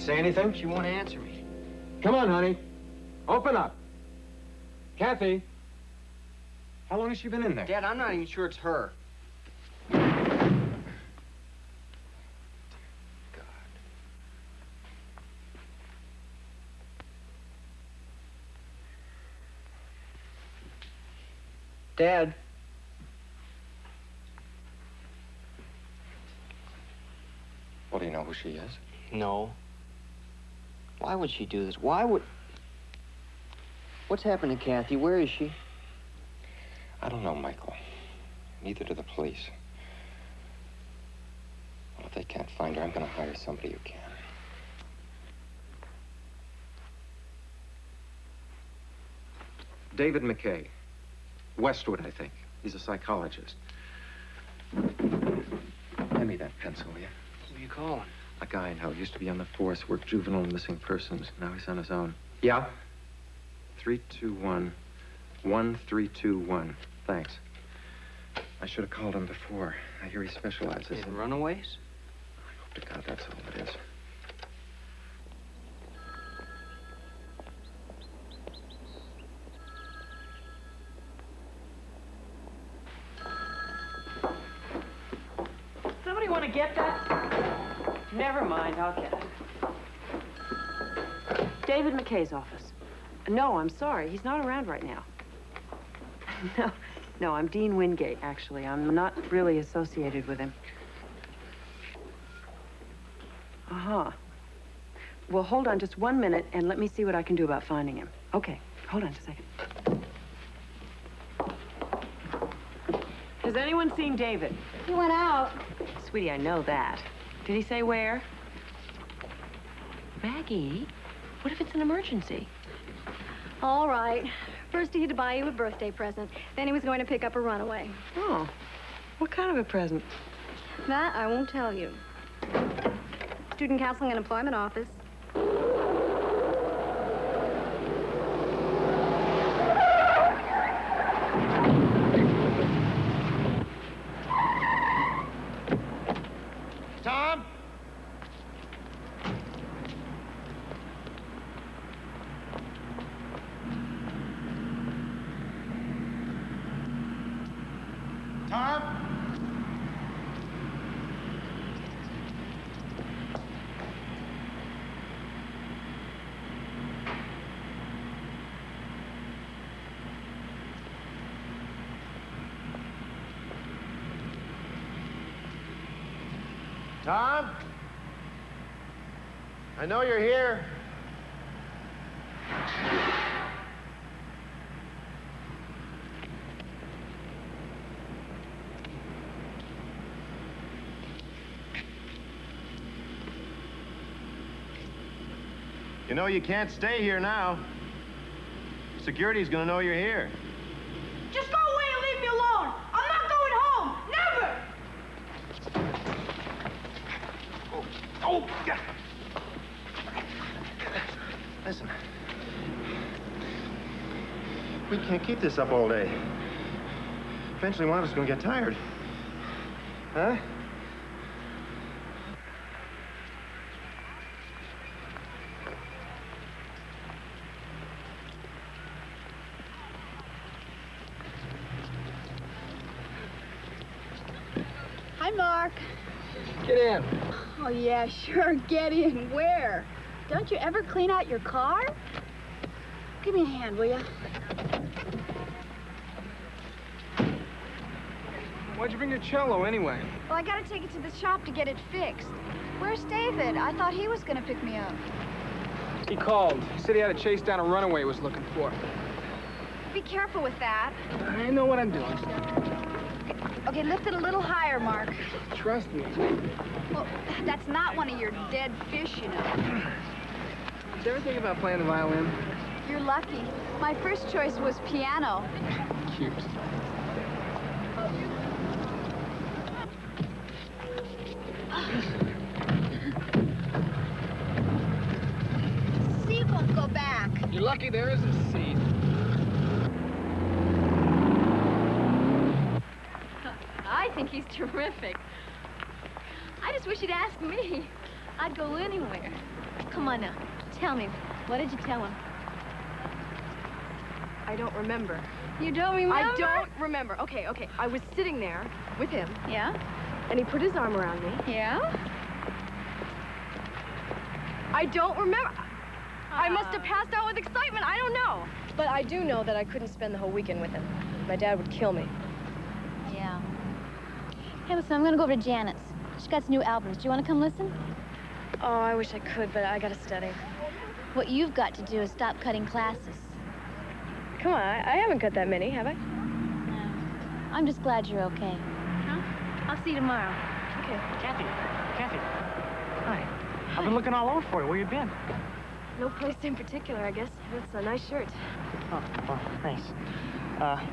Say anything? She won't answer me. Come on, honey. Open up. Kathy. How long has she been in there? Dad, I'm not even sure it's her. Dad. Well, do you know who she is? No. Why would she do this? Why would... What's happened to Kathy? Where is she? I don't know, Michael. Neither do the police. Well, if they can't find her, I'm going to hire somebody who can. David McKay. Westwood, I think. He's a psychologist. Hand me that pencil, will you? Who are you calling? A guy I know. Used to be on the force, worked juvenile and missing persons. Now he's on his own. Yeah? 321-1321. Thanks. I should have called him before. I hear he specializes in Runaways? I hope to God that's all it is. Somebody want to get that? Never mind, I'll get it. David McKay's office. No, I'm sorry. He's not around right now. No, I'm Dean Wingate, actually. I'm not really associated with him. Uh-huh. Well, hold on just 1 minute and let me see what I can do about finding him. Okay, hold on just a second. Has anyone seen David? He went out. Sweetie, I know that. Did he say where? Maggie, what if it's an emergency? All right. First, he had to buy you a birthday present. Then he was going to pick up a runaway. Oh, what kind of a present? That I won't tell you. Student Counseling and Employment Office. Tom? Tom? Tom? I know you're here. You know you can't stay here now. Security's gonna know you're here. Just go away and leave me alone. I'm not going home. Never. Oh, yeah. Listen. We can't keep this up all day. Eventually one of us is gonna get tired. Huh? Hi, Mark. Get in. Oh, yeah, sure. Get in. Where? Don't you ever clean out your car? Give me a hand, will you? Why'd you bring your cello anyway? Well, I gotta take it to the shop to get it fixed. Where's David? I thought he was gonna pick me up. He called. He said he had a chase down a runaway he was looking for. Be careful with that. I know what I'm doing. Okay, lift it a little higher, Mark. Trust me. Well, that's not one of your dead fish, you know. Did you ever think about playing the violin? You're lucky. My first choice was piano. Cute. Seat won't go back. You're lucky there is a seat. I think he's terrific. I just wish he'd ask me. I'd go anywhere. Come on now, tell me. What did you tell him? I don't remember. You don't remember? I don't remember. Okay. I was sitting there with him, Yeah? and he put his arm around me. Yeah? I don't remember. I must have passed out with excitement. I don't know. But I do know that I couldn't spend the whole weekend with him. My dad would kill me. Yeah. Hey, listen, I'm gonna go over to Janet's. She got some new albums. Do you want to come listen? Oh, I wish I could, but I gotta study. What you've got to do is stop cutting classes. Come on, I haven't cut that many, have I? No. I'm just glad you're okay. Huh? I'll see you tomorrow. Okay. Kathy. Hi. I've been looking all over for you. Where you been? No place in particular, I guess. That's a nice shirt. Oh, well, thanks.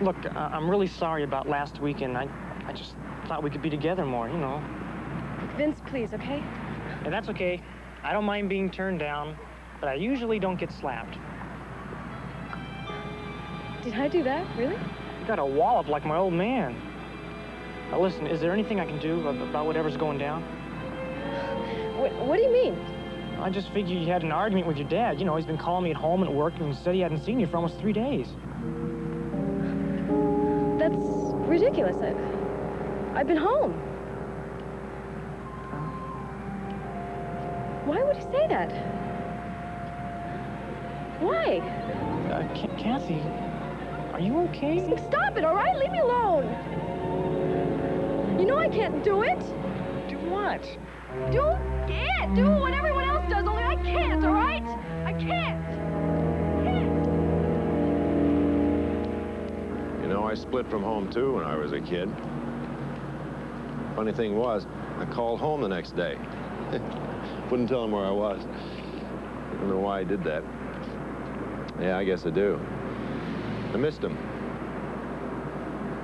Look, I'm really sorry about last weekend. I just thought we could be together more, you know. Vince, please, okay? And that's okay. I don't mind being turned down, but I usually don't get slapped. Did I do that? Really? You got a wallop like my old man. Now listen, is there anything I can do about whatever's going down? What do you mean? I just figured you had an argument with your dad. You know, he's been calling me at home and at work and said he hadn't seen you for almost 3 days. That's ridiculous. I've been home. Why would he say that? Why? Kathy, are you okay? Stop it, all right? Leave me alone. You know I can't do it. Do what? Do it. Do what everyone else does, only I can't, all right? I can't. You know, I split from home, too, when I was a kid. Funny thing was, I called home the next day. Wouldn't tell him where I was. I don't know why I did that. Yeah, I guess I do. I missed him.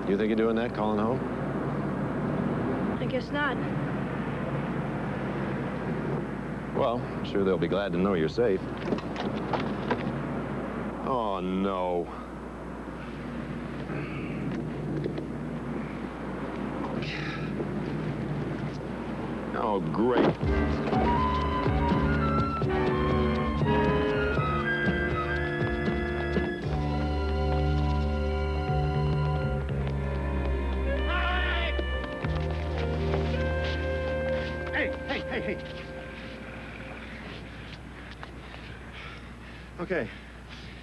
You think of doing that, calling home? I guess not. Well, I'm sure they'll be glad to know you're safe. Oh, no. Oh, great. Okay.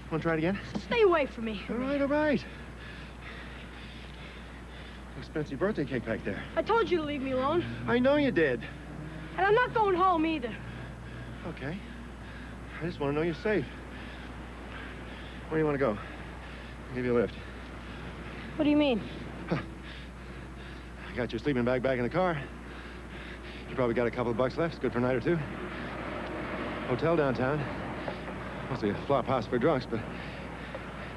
Want to try it again? Stay away from me. All right, all right. Expensive birthday cake back there. I told you to leave me alone. I know you did. And I'm not going home either. Okay. I just want to know you're safe. Where do you want to go? I'll give you a lift. What do you mean? I got your sleeping bag back in the car. You probably got a couple of bucks left. It's good for a night or two. Hotel downtown. Mostly a flop house for drunks, but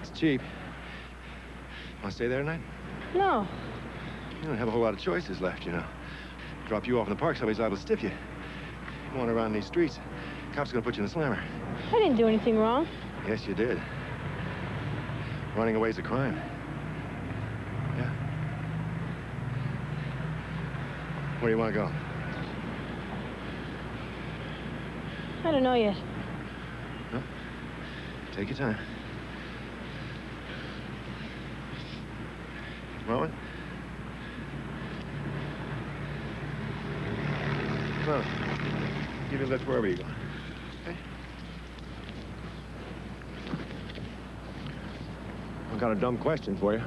it's cheap. Want to stay there tonight? No. You don't have a whole lot of choices left, you know. Drop you off in the park, somebody's liable to stiff you. You wander around these streets, cops are gonna put you in a slammer. I didn't do anything wrong. Yes, you did. Running away's a crime. Yeah. Where do you want to go? I don't know yet. No? Take your time. Moment. Come on. Give you a lift wherever you're going. Okay? I've got a dumb question for you.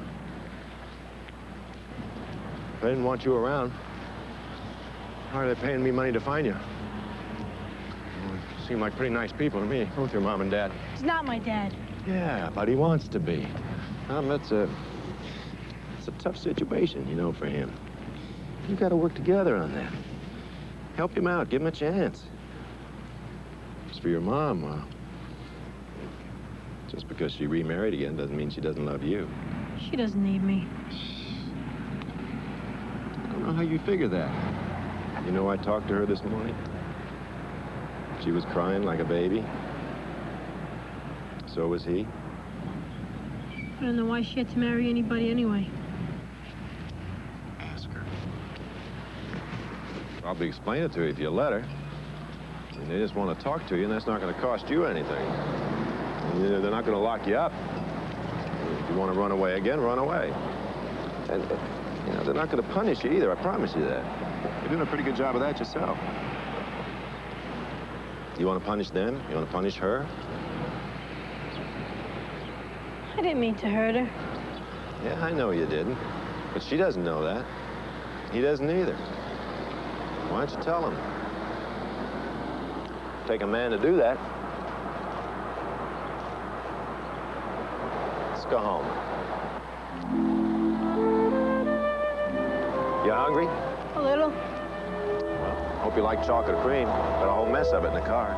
If I didn't want you around, why are they paying me money to find you? Well, you seem like pretty nice people to me, both your mom and dad. He's not my dad. Yeah, but he wants to be. It's a tough situation, you know, for him. You got to work together on that. Help him out. Give him a chance. As for your mom, well, just because she remarried again doesn't mean she doesn't love you. She doesn't need me. I don't know how you figure that. You know, I talked to her this morning. She was crying like a baby. So was he. I don't know why she had to marry anybody anyway. Ask her. Probably explain it to her if you let her. I mean, they just want to talk to you, and that's not going to cost you anything. And they're not going to lock you up. If you want to run away again, run away. And, you know, they're not going to punish you either, I promise you that. You're doing a pretty good job of that yourself. You want to punish them? You want to punish her? I didn't mean to hurt her. Yeah, I know you didn't. But she doesn't know that. He doesn't either. Why don't you tell him? Take a man to do that. Let's go home. You hungry? A little. Well, hope you like chocolate cream. Got a whole mess of it in the car.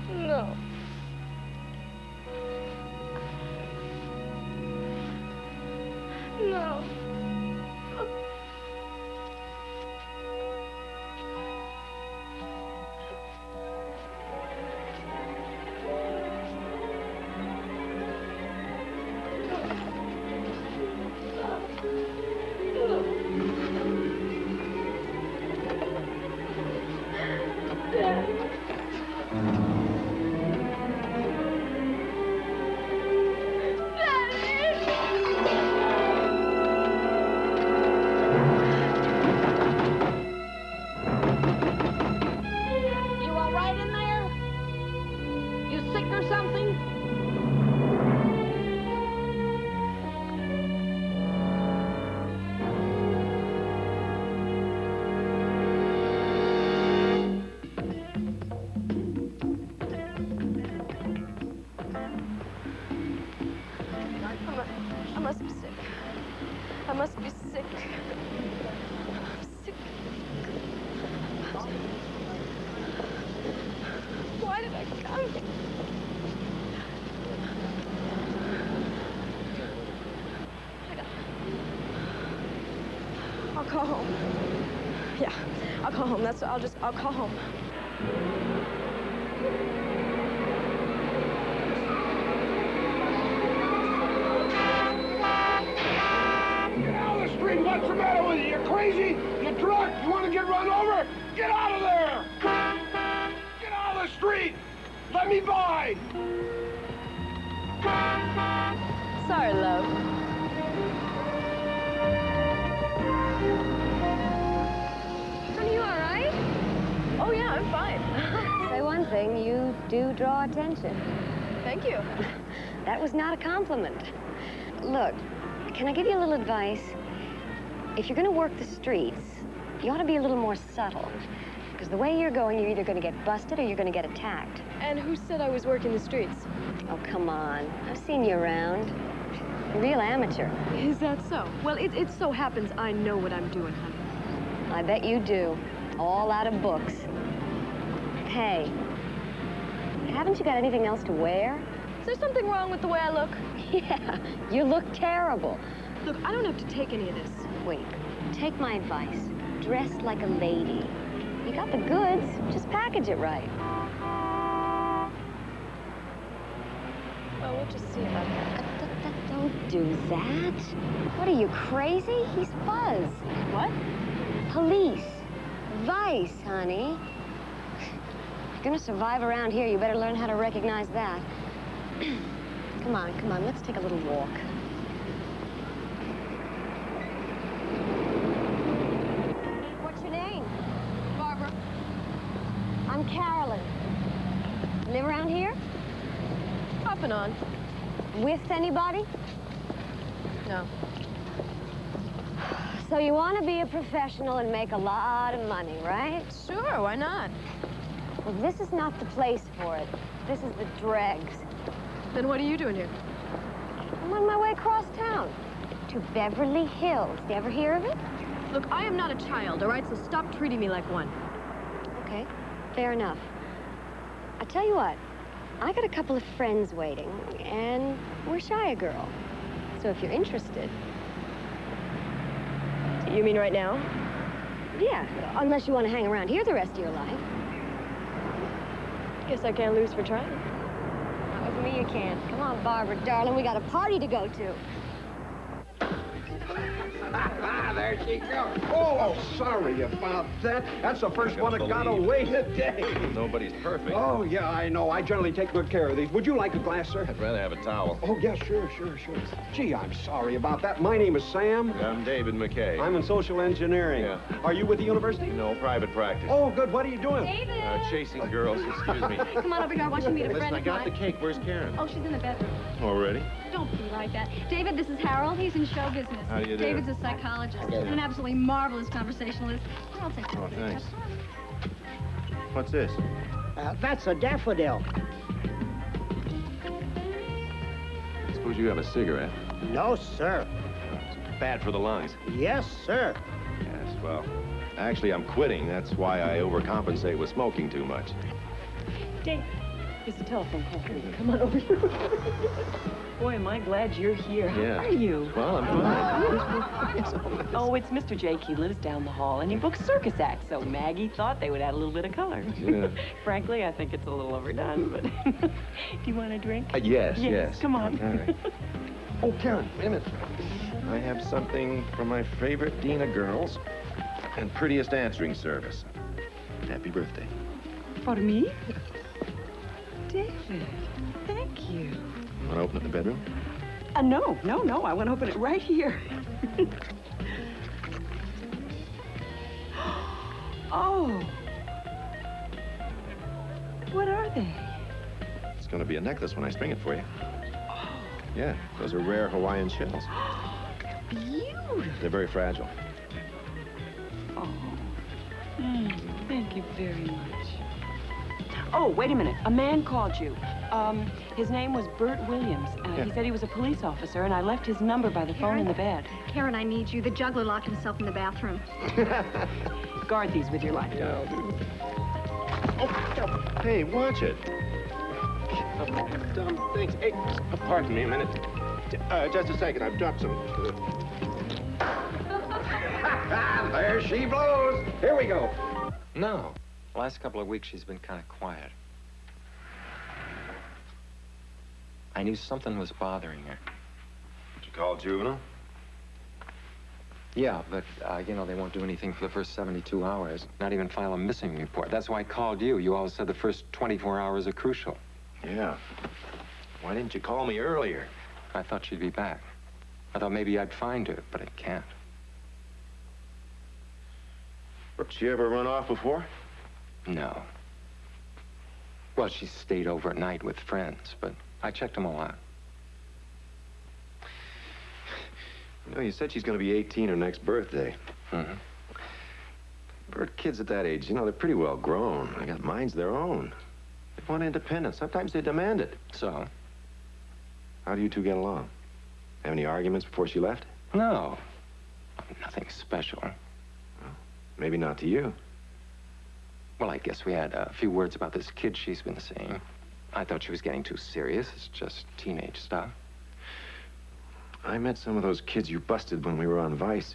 No. No. I must be sick. I must be sick. I'm sick. Why did I come? I'll call home. Yeah, I'll call home. I'll call home. Get out of the street! What's the matter with you? You crazy? You drunk? You want to get run over? Get out of there! Get out of the street! Let me by! Sorry, love. Honey, you all right? Oh, yeah, I'm fine. Say one thing, you do draw attention. Thank you. That was not a compliment. Look, can I give you a little advice? If you're going to work the streets, you ought to be a little more subtle. Because the way you're going, you're either going to get busted or you're going to get attacked. And who said I was working the streets? Oh, come on. I've seen you around. You're a real amateur. Is that so? Well, it so happens I know what I'm doing, honey. I bet you do. All out of books. Hey, haven't you got anything else to wear? Is there something wrong with the way I look? Yeah, you look terrible. Look, I don't have to take any of this. Wait, take my advice. Dress like a lady. You got the goods, just package it right. Well, we'll just see about that. Don't do that. What are you, crazy? He's Buzz. What? Police. Vice, honey. If you're gonna survive around here, you better learn how to recognize that. Come on, let's take a little walk. What's your name? Barbara. I'm Carolyn. Live around here? Off and on. With anybody? No. So you want to be a professional and make a lot of money, right? Sure, why not? Well, this is not the place for it. This is the dregs. Then what are you doing here? I'm on my way across town to Beverly Hills. You ever hear of it? Look, I am not a child, all right? So stop treating me like one. Okay, fair enough. I tell you what, I got a couple of friends waiting, and we're shy a girl. So if you're interested... You mean right now? Yeah, unless you want to hang around here the rest of your life. Guess I can't lose for trying. Not with me you can't. Come on, Barbara, darling, we got a party to go to. There she goes. Oh, sorry about that. That's the first one that got away today. Nobody's perfect. Oh, yeah, I know. I generally take good care of these. Would you like a glass, sir? I'd rather have a towel. Oh, yeah, sure. Gee, I'm sorry about that. My name is Sam. I'm David McKay. I'm in social engineering. Yeah. Are you with the university? No, private practice. Oh, good. What are you doing? David! Chasing girls, excuse me. Come on over here. I want you to meet a Listen, friend I of got mine. the cake. Where's Karen? Oh, she's in the bedroom. Already? Don't be like that. David, this is Harold. He's in show business. How do you do? David's a psychologist. An absolutely marvelous conversationalist. Here, I'll take Oh, this. thanks. What's this? That's a daffodil. Suppose you have a cigarette. No, sir. It's bad for the lungs. Yes, sir. Yes, well, actually, I'm quitting. That's why I overcompensate with smoking too much. Dave, it's a telephone call. Come on over here. Boy, am I glad you're here. How Yeah. are you? Well, I'm fine. Oh, it's Mr. Jake. He lives down the hall, and he books circus acts, so Maggie thought they would add a little bit of color. Yeah. Frankly, I think it's a little overdone, but... Do you want a drink? Yes. Come on. All right. Oh, Karen, wait a minute. I have something from my favorite dean of girls and prettiest answering service. Happy birthday. For me? David, thank you. Want to open it in the bedroom? No. I want to open it right here. Oh. What are they? It's going to be a necklace when I string it for you. Yeah, those are rare Hawaiian shells. Beautiful. They're very fragile. Oh. Thank you very much. Oh, wait a minute. A man called you. His name was Bert Williams. He said he was a police officer, and I left his number by the phone in the bed. Karen, I need you. The juggler locked himself in the bathroom. Guard these with your life. Yeah, I'll do. Oh, hey, watch it. Dumb things. Hey, pardon me a minute. Just a second. I've dropped some. Ah, there she blows. Here we go. No. The last couple of weeks, she's been kind of quiet. I knew something was bothering her. Did you call juvenile? Yeah, but, you know, they won't do anything for the first 72 hours. Not even file a missing report. That's why I called you. You always said the first 24 hours are crucial. Yeah. Why didn't you call me earlier? I thought she'd be back. I thought maybe I'd find her, but I can't. She ever run off before? No. Well, she stayed overnight with friends, but I checked them all out. You know, you said she's going to be 18 her next birthday. Mm-hmm. Bert, kids at that age, you know, they're pretty well grown. They got minds of their own. They want independence. Sometimes they demand it. So? How do you two get along? Have any arguments before she left? No. Nothing special. Well, maybe not to you. Well, I guess we had a few words about this kid she's been seeing. I thought she was getting too serious. It's just teenage stuff. I met some of those kids you busted when we were on Vice.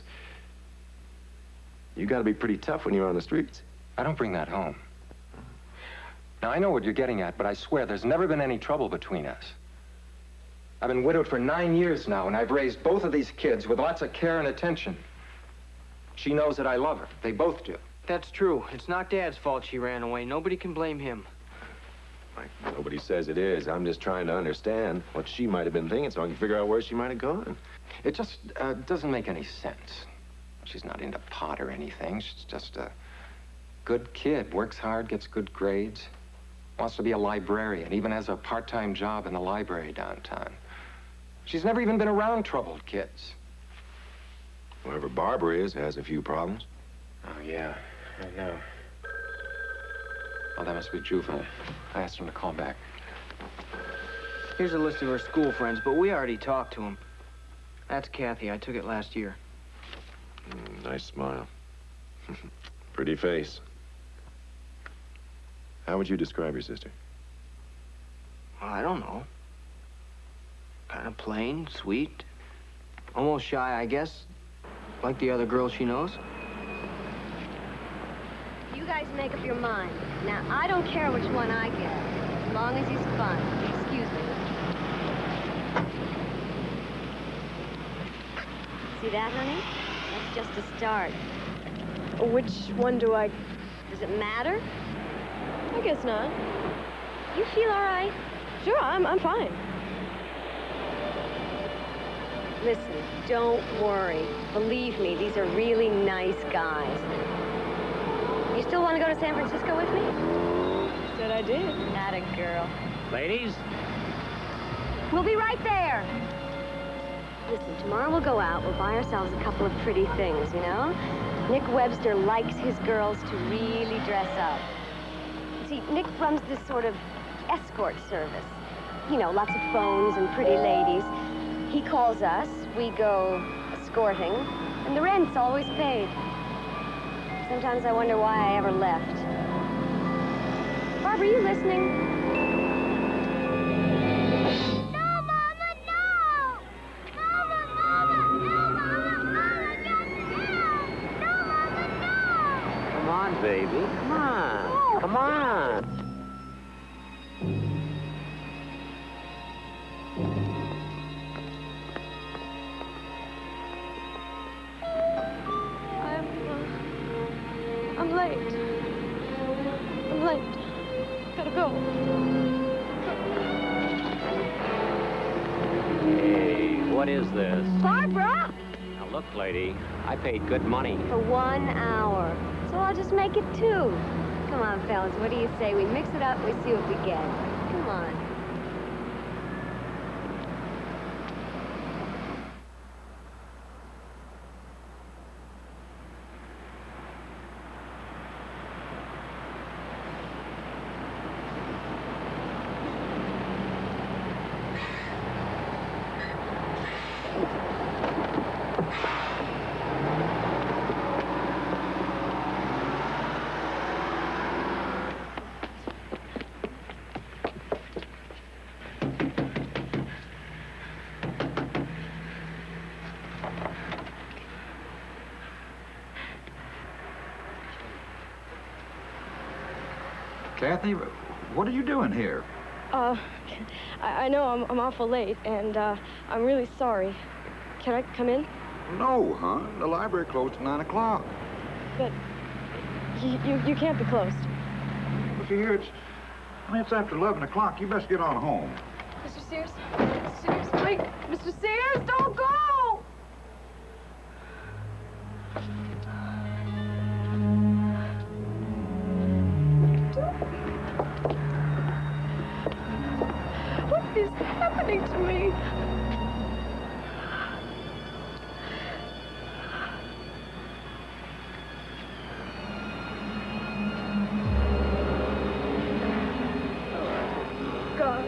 You gotta be pretty tough when you're on the streets. I don't bring that home. Now, I know what you're getting at, but I swear there's never been any trouble between us. I've been widowed for 9 years now, and I've raised both of these kids with lots of care and attention. She knows that I love her. They both do. That's true. It's not Dad's fault she ran away. Nobody can blame him. Nobody says it is. I'm just trying to understand what she might have been thinking so I can figure out where she might have gone. It just doesn't make any sense. She's not into pot or anything. She's just a good kid. Works hard, gets good grades. Wants to be a librarian, even has a part-time job in the library downtown. She's never even been around troubled kids. Whoever Barbara is has a few problems. Oh, yeah, I know. Oh, that must be Juvenile. I asked him to call back. Here's a list of her school friends, but we already talked to them. That's Kathy. I took it last year. Nice smile. Pretty face. How would you describe your sister? Well, I don't know. Kind of plain, sweet, almost shy, I guess. Like the other girls she knows. You guys make up your mind. Now, I don't care which one I get, as long as he's fun. Excuse me. See that, honey? That's just a start. Which one do I... Does it matter? I guess not. You feel all right? Sure, I'm fine. Listen, don't worry. Believe me, these are really nice guys. You still want to go to San Francisco with me? Said I did. Not a girl. Ladies? We'll be right there. Listen, tomorrow we'll go out. We'll buy ourselves a couple of pretty things, you know? Nick Webster likes his girls to really dress up. See, Nick runs this sort of escort service. You know, lots of phones and pretty ladies. He calls us, we go escorting, and the rent's always paid. Sometimes I wonder why I ever left. Barbara, are you listening? No, Mama, no! Mama, Mama, no, Mama, Mama, get down! No, Mama, no! Come on, baby. Come on. Come on. I'm late. I'm late. Gotta go. Hey, what is this? Barbara! Now look, lady, I paid good money. For 1 hour. So I'll just make it 2. Come on, fellas, what do you say? We mix it up, we see what we get. Come on. Kathy, what are you doing here? I know I'm awful late, and I'm really sorry. Can I come in? No, huh? The library closed at 9 o'clock. But you can't be closed. Look here, it's after 11 o'clock. You best get on home. Mr. Sears? Mr. Sears, wait! Mr. Sears, don't go! What is happening to me? God.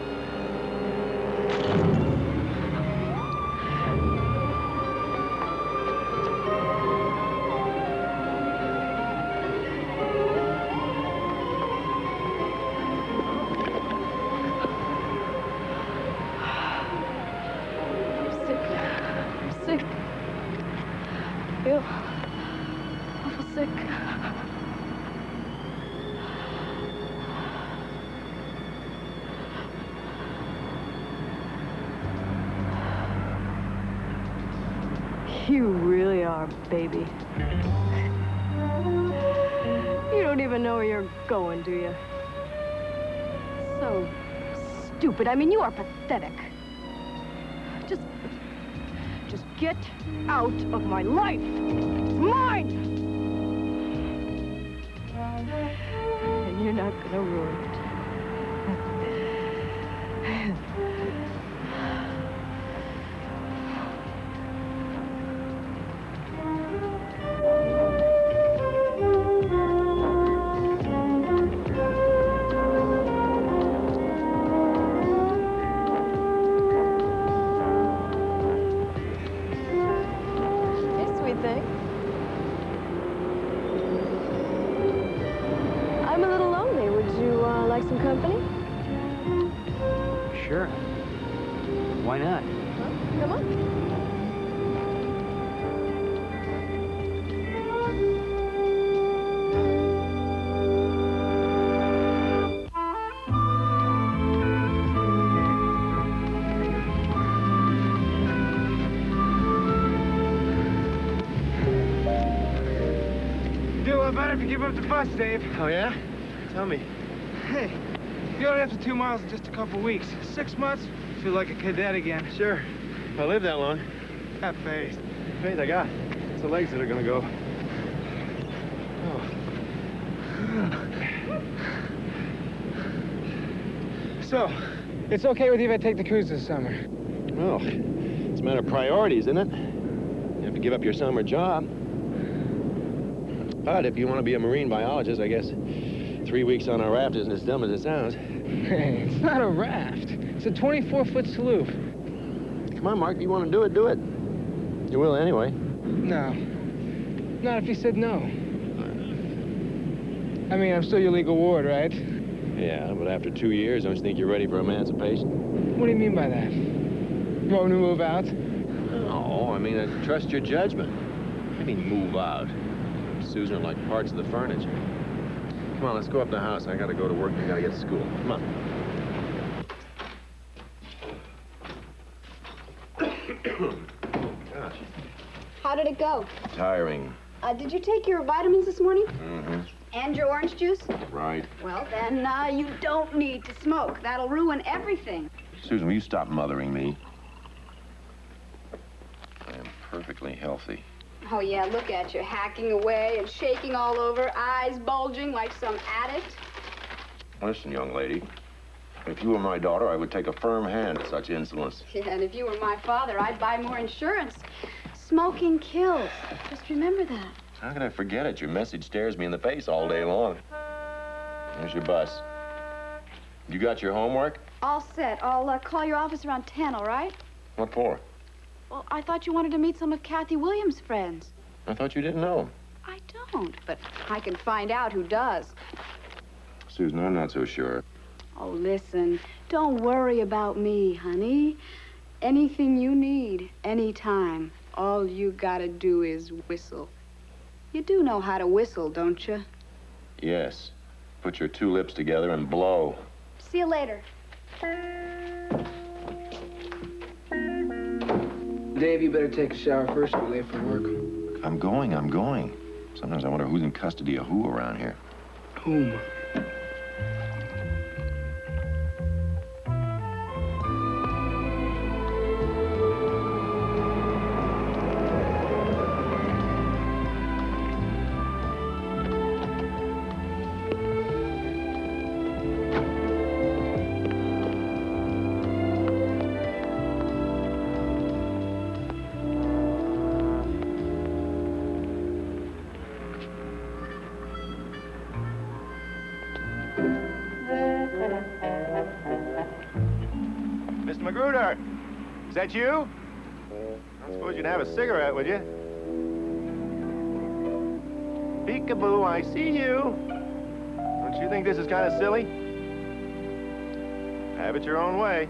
I'm sick. I feel awful sick. You really are, baby. You don't even know where you're going, do you? So stupid. I mean, you are pathetic. Just get out of my life. It's mine! And you're not gonna ruin it. I'm a little lonely. Would you like some company? Sure. Why not? Well, come on. Do a lot better if you give up the bus, Dave. Oh, yeah? Tell me. Hey, you only have to 2 miles in just a couple weeks. 6 months, feel like a cadet again. Sure. If I live that long. Have faith. Faith I got. It's the legs that are gonna go. So, it's okay with you if I take the cruise this summer? Well, it's a matter of priorities, isn't it? You have to give up your summer job. But if you want to be a marine biologist, I guess 3 weeks on a raft isn't as dumb as it sounds. Hey, it's not a raft. It's a 24-foot sloop. Come on, Mark. If you want to do it, do it. You will anyway. No. Not if you said no. I mean, I'm still your legal ward, right? Yeah, but after 2 years, don't you think you're ready for emancipation? What do you mean by that? You want me to move out? No, I mean, trust your judgment. I mean, move out. Susan are like parts of the furniture. Come on, let's go up to the house. I gotta go to work and I gotta get to school. Come on. Gosh. How did it go? Tiring. Did you take your vitamins this morning? Mm-hmm. And your orange juice? Right. Well, then, you don't need to smoke. That'll ruin everything. Susan, will you stop mothering me? I am perfectly healthy. Oh, yeah, look at you, hacking away and shaking all over, eyes bulging like some addict. Listen, young lady, if you were my daughter, I would take a firm hand at such insolence. Yeah, and if you were my father, I'd buy more insurance. Smoking kills. Just remember that. How can I forget it? Your message stares me in the face all day long. Here's your bus. You got your homework? All set. I'll call your office around 10, all right? What for? Well, I thought you wanted to meet some of Kathy Williams' friends. I thought you didn't know. I don't, but I can find out who does. Susan, I'm not so sure. Oh, listen, don't worry about me, honey. Anything you need, anytime, all you gotta do is whistle. You do know how to whistle, don't you? Yes, put your two lips together and blow. See you later. Dave, you better take a shower first. You're late for work. I'm going. Sometimes I wonder who's in custody of who around here. Whom? Mr. Magruder, is that you? I suppose you'd have a cigarette, would you? Peekaboo, I see you. Don't you think this is kind of silly? Have it your own way.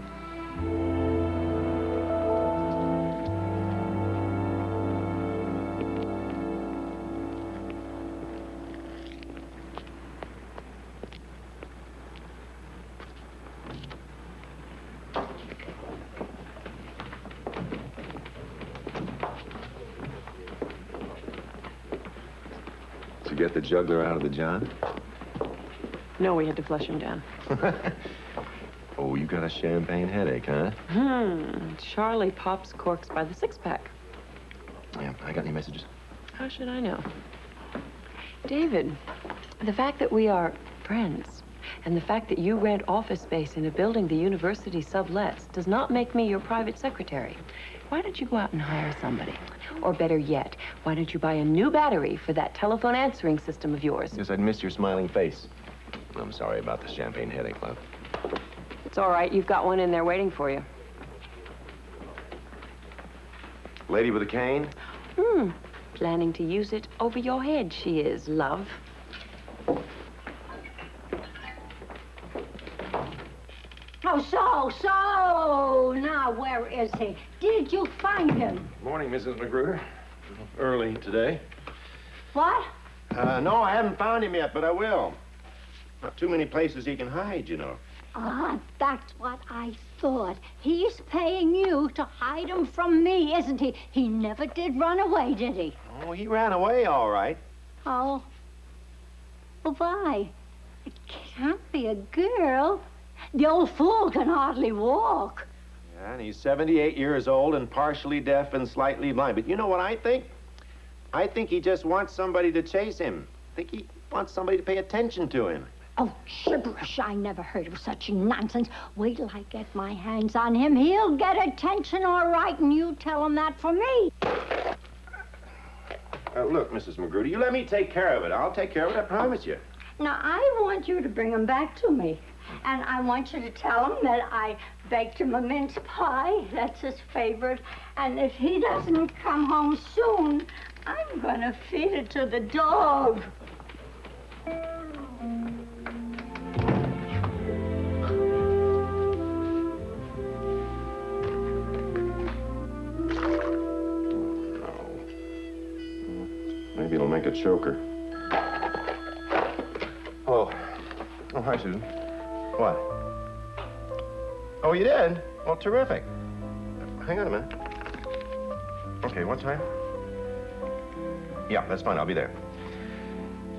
Did you get the juggler out of the John? No, we had to flush him down. Oh, you got a champagne headache, huh? Charlie pops corks by the six-pack. Yeah, I got any messages? How should I know? David, the fact that we are friends and the fact that you rent office space in a building the university sublets does not make me your private secretary. Why don't you go out and hire somebody? Or better yet, why don't you buy a new battery for that telephone answering system of yours? Yes, I'd miss your smiling face. I'm sorry about the champagne headache, love. It's all right. You've got one in there waiting for you. Lady with a cane? Planning to use it over your head, she is, love. Oh, so, now where is he? Did you find him? Morning, Mrs. Magruder. Early today. What? No, I haven't found him yet, but I will. Not too many places he can hide, you know. Ah, that's what I thought. He's paying you to hide him from me, isn't he? He never did run away, did he? Oh, he ran away, all right. Oh. Well, why? It can't be a girl. The old fool can hardly walk. Yeah, and he's 78 years old and partially deaf and slightly blind. But you know what I think? I think he just wants somebody to chase him. I think he wants somebody to pay attention to him. Oh, gibberish. I never heard of such nonsense. Wait till I get my hands on him. He'll get attention all right, and you tell him that for me. Look, Mrs. Magruder, you let me take care of it. I'll take care of it, I promise you. Now, I want you to bring him back to me. And I want you to tell him that I baked him a mince pie. That's his favorite. And if he doesn't come home soon, I'm going to feed it to the dog. Maybe it'll make a choker. Hello. Oh, hi, Susan. What? Oh, you did? Well, terrific. Hang on a minute. Okay, what time? Yeah, that's fine. I'll be there.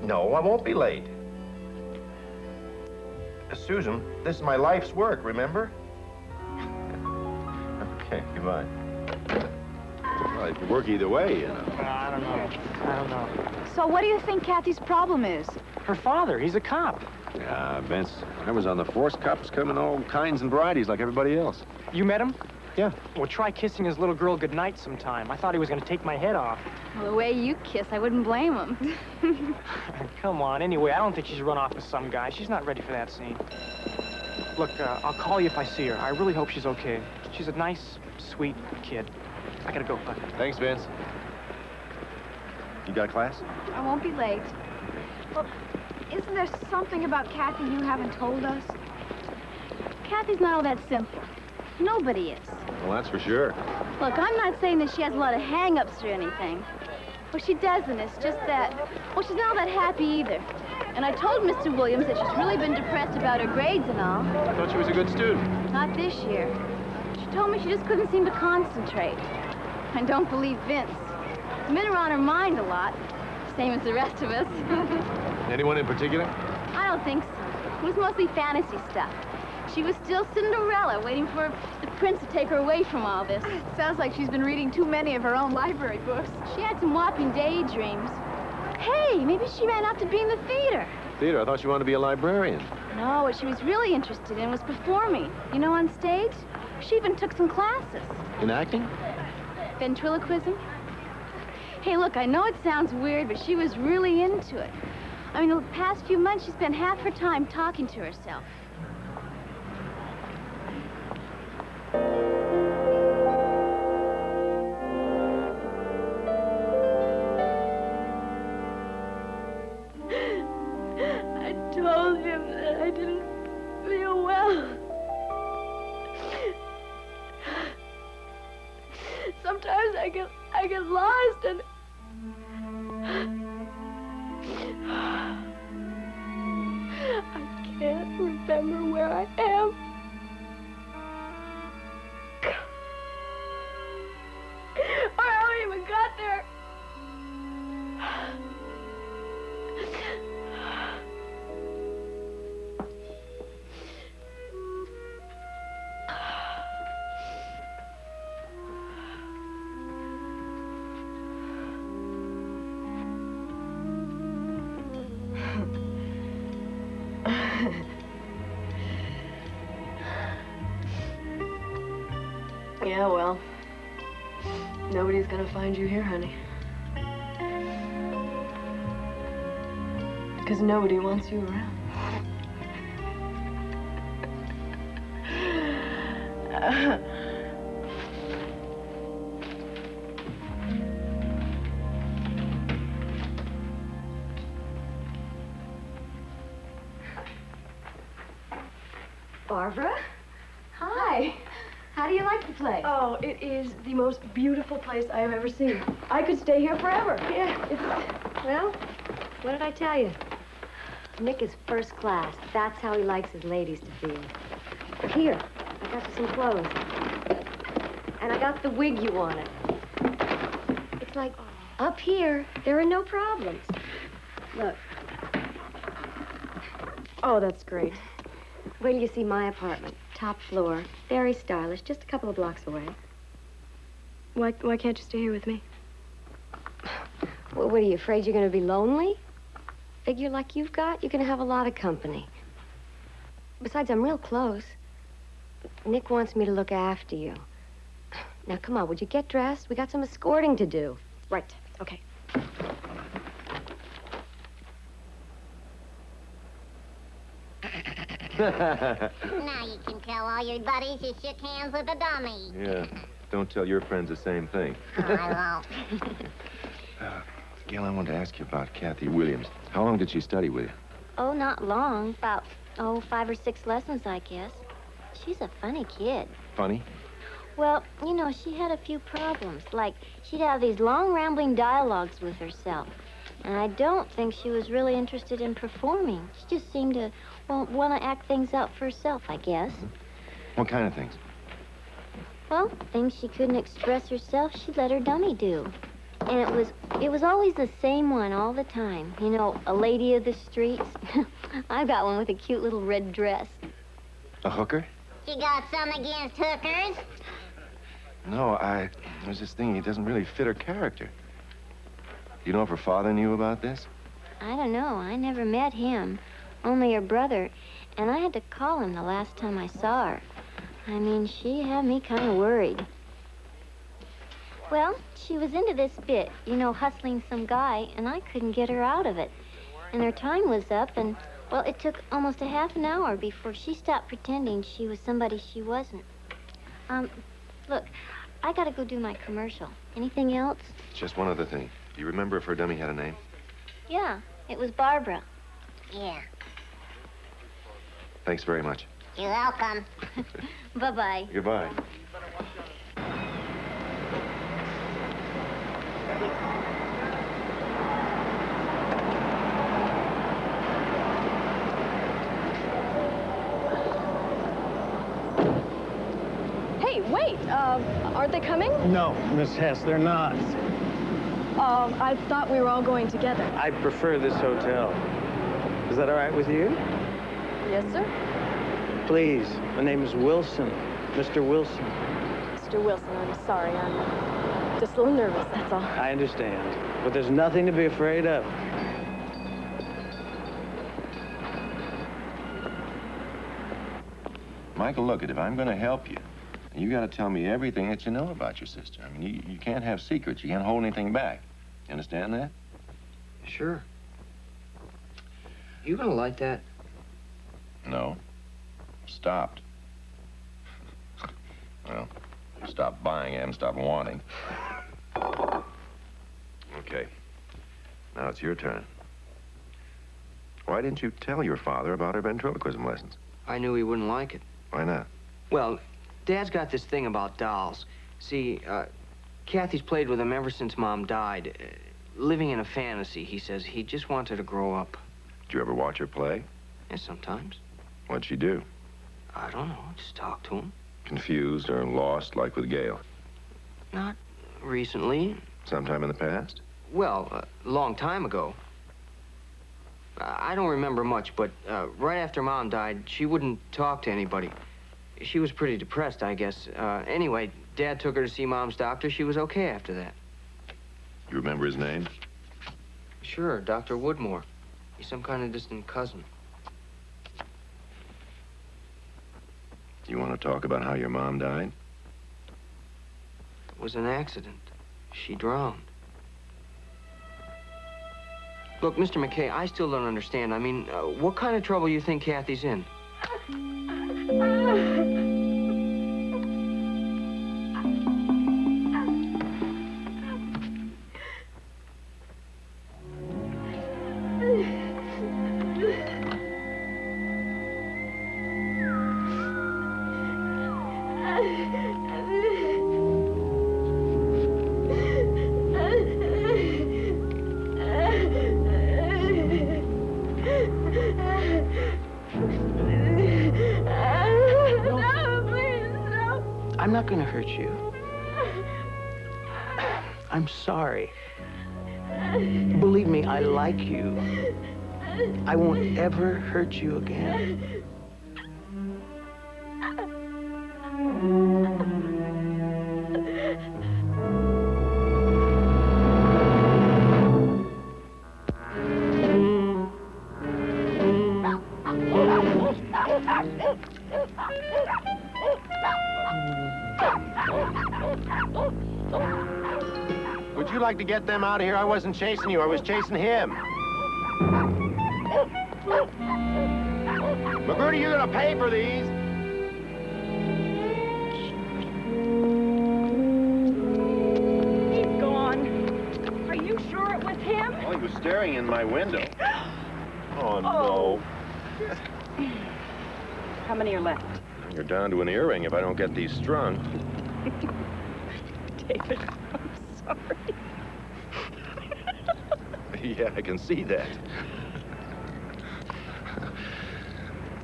No, I won't be late. Susan, this is my life's work, remember? Okay, goodbye. Well, it could work either way, you know. I don't know. So what do you think Kathy's problem is? Her father, he's a cop. Yeah, Vince, I was on the force. Cops come in all kinds and varieties like everybody else. You met him? Yeah. Well, try kissing his little girl goodnight sometime. I thought he was going to take my head off. Well, the way you kiss, I wouldn't blame him. Come on, anyway, I don't think she's run off with some guy. She's not ready for that scene. Look, I'll call you if I see her. I really hope she's okay. She's a nice, sweet kid. I gotta go, bud. Thanks, Vince. You got class? I won't be late. Well, isn't there something about Kathy you haven't told us? Kathy's not all that simple. Nobody is. Well, that's for sure. Look, I'm not saying that she has a lot of hang-ups or anything. Well, she doesn't. It's just that, well, she's not all that happy either. And I told Mr. Williams that she's really been depressed about her grades and all. I thought she was a good student. Not this year. She told me she just couldn't seem to concentrate. And don't believe Vince. The men are on her mind a lot. Same as the rest of us. Anyone in particular? I don't think so. It was mostly fantasy stuff. She was still Cinderella, waiting for the prince to take her away from all this. Sounds like she's been reading too many of her own library books. She had some whopping daydreams. Hey, maybe she ran off to be in the theater. Theater? I thought she wanted to be a librarian. No, what she was really interested in was performing. You know, on stage. She even took some classes. In acting? Ventriloquism. Hey, look, I know it sounds weird, but she was really into it. I mean, the past few months, she spent half her time talking to herself. I told him that I didn't feel well. Sometimes I get lost and I can't remember where I am. Or how I even got there. Yeah, well, nobody's gonna find you here, honey. Because nobody wants you around. Barbara? Hi. How do you like the place? Oh, it is the most beautiful place I have ever seen. I could stay here forever. Yeah, well, what did I tell you? Nick is first class. That's how he likes his ladies to feel. Here, I got you some clothes. And I got the wig you wanted. It's like, up here, there are no problems. Look. Oh, that's great. Wait till you see my apartment. Top floor. Very stylish. Just a couple of blocks away. Why can't you stay here with me? Well, what, are you afraid you're going to be lonely? Figure like you've got, you're going to have a lot of company. Besides, I'm real close. Nick wants me to look after you. Now, come on, would you get dressed? We got some escorting to do. Right. Okay. Now you can tell all your buddies you shook hands with a dummy. Yeah. Don't tell your friends the same thing. Oh, I won't. Gail, I wanted to ask you about Kathy Williams. How long did she study with you? Oh, not long. About, 5 or 6 lessons, I guess. She's a funny kid. Funny? Well, you know, she had a few problems. Like, she'd have these long, rambling dialogues with herself. And I don't think she was really interested in performing. She just seemed to, want to act things out for herself, I guess. What kind of things? Well, things she couldn't express herself, she'd let her dummy do. And it was always the same one all the time. You know, a lady of the streets. I've got one with a cute little red dress. A hooker? You got some against hookers? No, I was just thinking it doesn't really fit her character. You know if her father knew about this? I don't know. I never met him. Only her brother. And I had to call him the last time I saw her. I mean, she had me kind of worried. Well, she was into this bit, you know, hustling some guy, and I couldn't get her out of it. And her time was up, and, well, it took almost a half an hour before she stopped pretending she was somebody she wasn't. Look, I gotta go do my commercial. Anything else? Just one other thing. Do you remember if her dummy had a name? Yeah, it was Barbara. Yeah. Thanks very much. You're welcome. Bye-bye. Goodbye. Aren't they coming? No, Miss Hess, they're not. I thought we were all going together. I prefer this hotel. Is that all right with you? Yes, sir. Please, my name is Wilson. Mr. Wilson. Mr. Wilson, I'm sorry. I'm just a little nervous, that's all. I understand, but there's nothing to be afraid of. Michael, look, if I'm going to help you, you got to tell me everything that you know about your sister. I mean, you can't have secrets. You can't hold anything back. You understand that? Sure. You gonna like that? No. Stopped. Well, stop buying, I haven't stopped wanting. Okay. Now it's your turn. Why didn't you tell your father about her ventriloquism lessons? I knew he wouldn't like it. Why not? Well, Dad's got this thing about dolls. See, Kathy's played with him ever since Mom died. Living in a fantasy, he says. He just wants her to grow up. Did you ever watch her play? Yeah, sometimes. What'd she do? I don't know. Just talk to him. Confused or lost, like with Gail? Not recently. Sometime in the past? Well, a long time ago. I don't remember much, but right after Mom died, she wouldn't talk to anybody. She was pretty depressed, I guess. Anyway, Dad took her to see Mom's doctor. She was okay after that. You remember his name? Sure, Dr. Woodmore. He's some kind of distant cousin. You want to talk about how your mom died? It was an accident. She drowned. Look, Mr. McKay, I still don't understand. I mean, what kind of trouble you think Kathy's in? I'm not gonna hurt you. I'm sorry. Believe me, I like you. I won't ever hurt you again. Would you like to get them out of here? I wasn't chasing you. I was chasing him. Magruder, you're going to pay for these. He's gone. Are you sure it was him? Oh, he was staring in my window. Oh, no. How many are left? You're down to an earring if I don't get these strung. David, I'm sorry. Yeah, I can see that.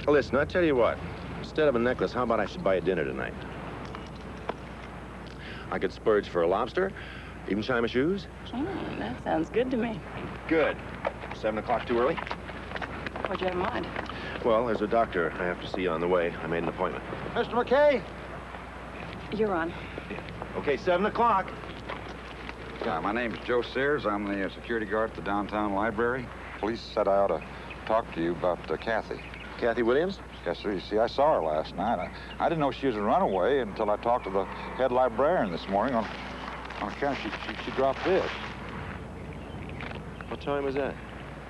Listen, I'll tell you what. Instead of a necklace, how about I should buy a dinner tonight? I could splurge for a lobster, even shine my shoes. That sounds good to me. Good. 7 o'clock too early? What'd you have in mind? Well, there's a doctor I have to see on the way. I made an appointment. Mr. McKay? You're on. Okay, 7 o'clock. Yeah, my name's Joe Sears. I'm the security guard at the downtown library. Police said I ought to talk to you about Kathy. Kathy Williams? Yes, sir. You see, I saw her last night. I didn't know she was a runaway until I talked to the head librarian this morning on account she dropped this. What time was that?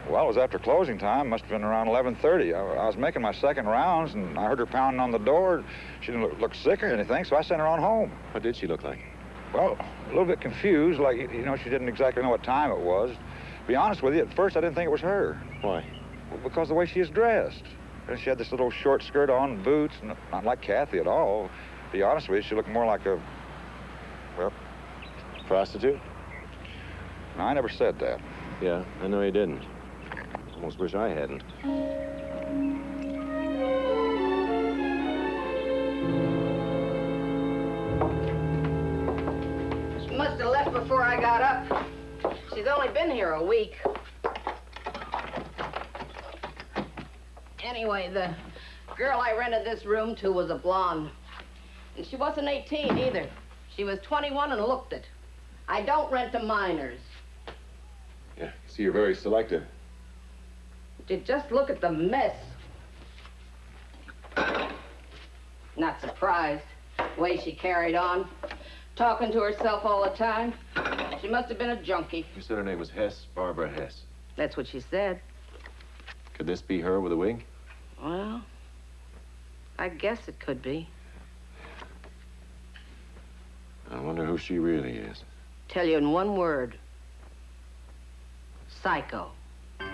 Well, it was after closing time. Must have been around 11:30. I was making my second rounds, and I heard her pounding on the door. She didn't look sick or anything, so I sent her on home. What did she look like? Well, a little bit confused, like, you know, she didn't exactly know what time it was. To be honest with you, at first I didn't think it was her. Why? Well, because of the way she is dressed. And she had this little short skirt on, boots, and not like Kathy at all. To be honest with you, she looked more like a, well... Prostitute? No, I never said that. Yeah, I know you didn't. Almost wish I hadn't. left before I got up. She's only been here a week. Anyway, the girl I rented this room to was a blonde. And she wasn't 18 either. She was 21 and looked it. I don't rent to minors. Yeah, see, you're very selective. You just look at the mess. Not surprised. The way she carried on. Talking to herself all the time. She must have been a junkie. You said her name was Hess, Barbara Hess. That's what she said. Could this be her with a wig? Well, I guess it could be. I wonder who she really is. Tell you in one word. Psycho. You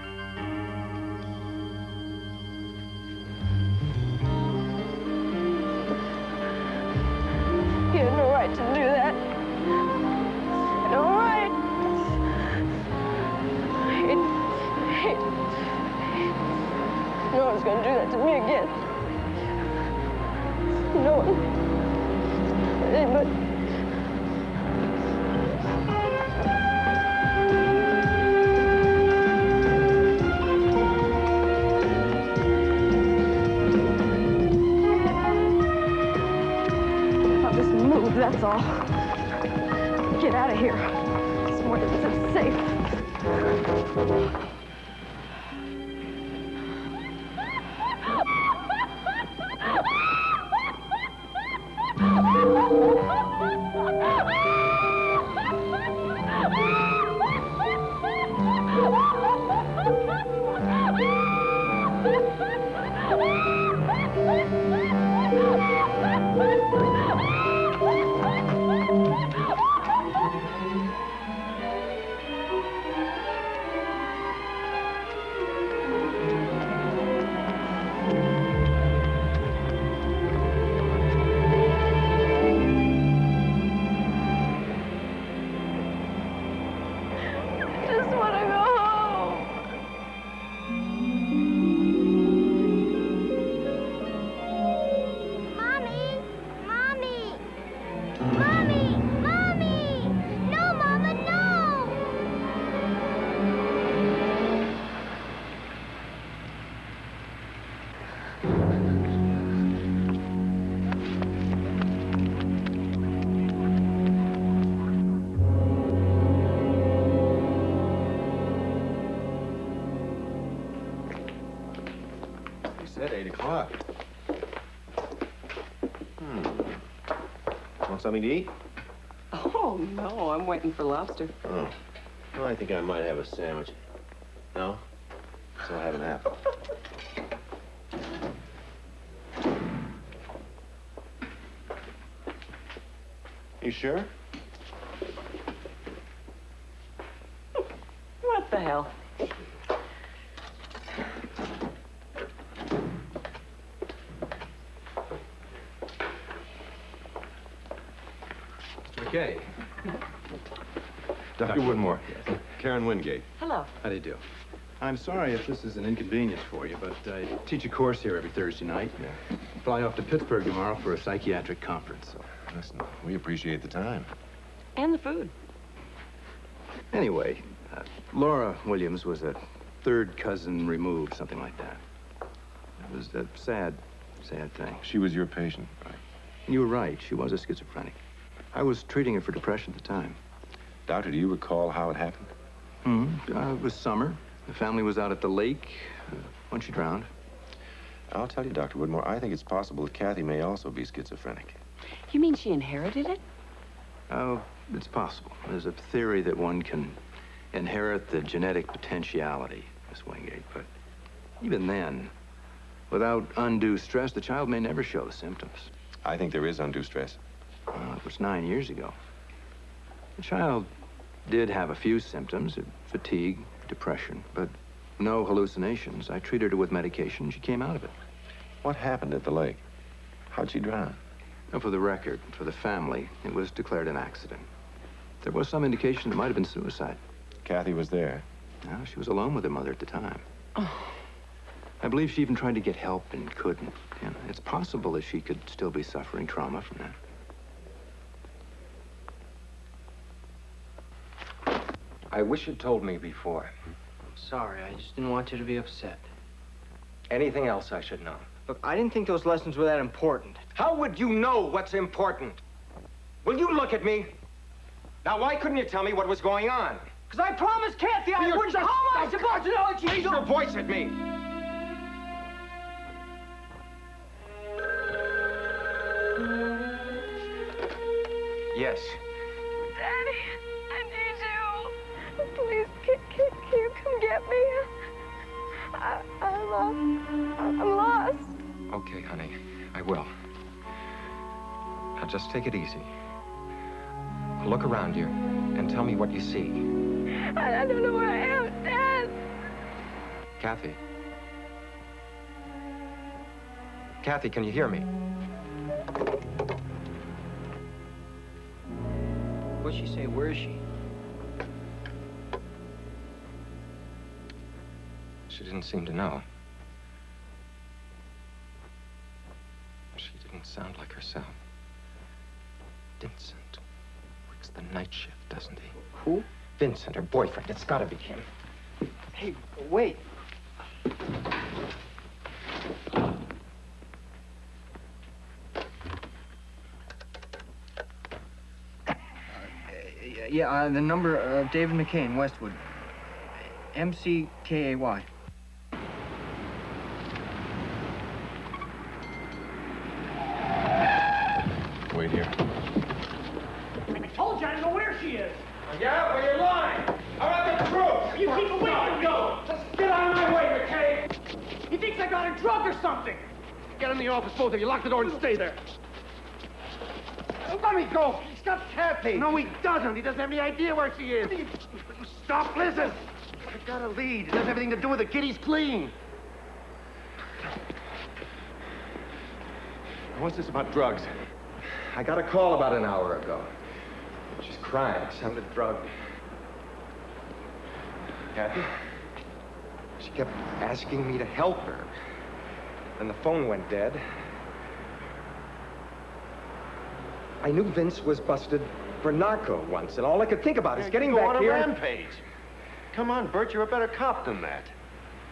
had no right to do that. No right. Hate. No one's gonna do that to me again. No one. Anybody. I'll just move, that's all. Get out of here. Somewhere that's safe. At 8 o'clock. Want something to eat? Oh, no, I'm waiting for lobster. Oh. Well, I think I might have a sandwich. No? So I'll have an apple. You sure? What the hell? Okay. Dr. Woodmore. Karen Wingate. Hello. How do you do? I'm sorry if this is an inconvenience for you, but I teach a course here every Thursday night. Yeah. Fly off to Pittsburgh tomorrow for a psychiatric conference. Listen, we appreciate the time. And the food. Anyway, Laura Williams was a third cousin removed, something like that. It was a sad thing. She was your patient, right? You were right. She was a schizophrenic. I was treating her for depression at the time. Doctor, do you recall how it happened? It was summer. The family was out at the lake when she drowned. I'll tell you, Dr. Woodmore, I think it's possible that Kathy may also be schizophrenic. You mean she inherited it? Oh, it's possible. There's a theory that one can inherit the genetic potentiality, Miss Wingate, but even then, without undue stress, the child may never show the symptoms. I think there is undue stress. Well, it was 9 years ago. The child did have a few symptoms, fatigue, depression, but no hallucinations. I treated her with medication. She came out of it. What happened at the lake? How'd she drown? Now, for the record, for the family, it was declared an accident. There was some indication it might have been suicide. Kathy was there? No, she was alone with her mother at the time. Oh. I believe she even tried to get help and couldn't. You know, it's possible that she could still be suffering trauma from that. I wish you'd told me before. Sorry, I just didn't want you to be upset. Anything else I should know? Look, I didn't think those lessons were that important. How would you know what's important? Will you look at me? Now, why couldn't you tell me what was going on? Because I promised Kathy I wouldn't. How am I supposed to know what you Raise your voice at me! Yes. Daddy, I need you. Please, can you come get me? I'm lost. Okay, honey, I will. Now, just take it easy. Look around you and tell me what you see. I don't know where I am, Dad. Kathy. Kathy, can you hear me? What'd she say? Where is she? She didn't seem to know. She didn't sound like herself. Vincent works the night shift, doesn't he? Who? Vincent, her boyfriend. It's gotta be him. Hey, wait. The number of David McCain, Westwood. MCKAY. Wait here. I told you I don't know where she is. Yeah, well, you're lying. How about the truth? You keep away from me. Just get out of my way, McKay. He thinks I got a drug or something. Get in the office, both of you. Lock the door and stay there. Let me go. He's got Kathy. No, he doesn't. He doesn't have any idea where she is. Stop, listen. I got a lead. It has everything to do with the kid. He's clean. What's this about drugs? I got a call about an hour ago. She's crying, sounded drugged. Kathy? She kept asking me to help her. Then the phone went dead. I knew Vince was busted for narco once, and all I could think about is getting back here. Go on a rampage. Come on, Bert, you're a better cop than that.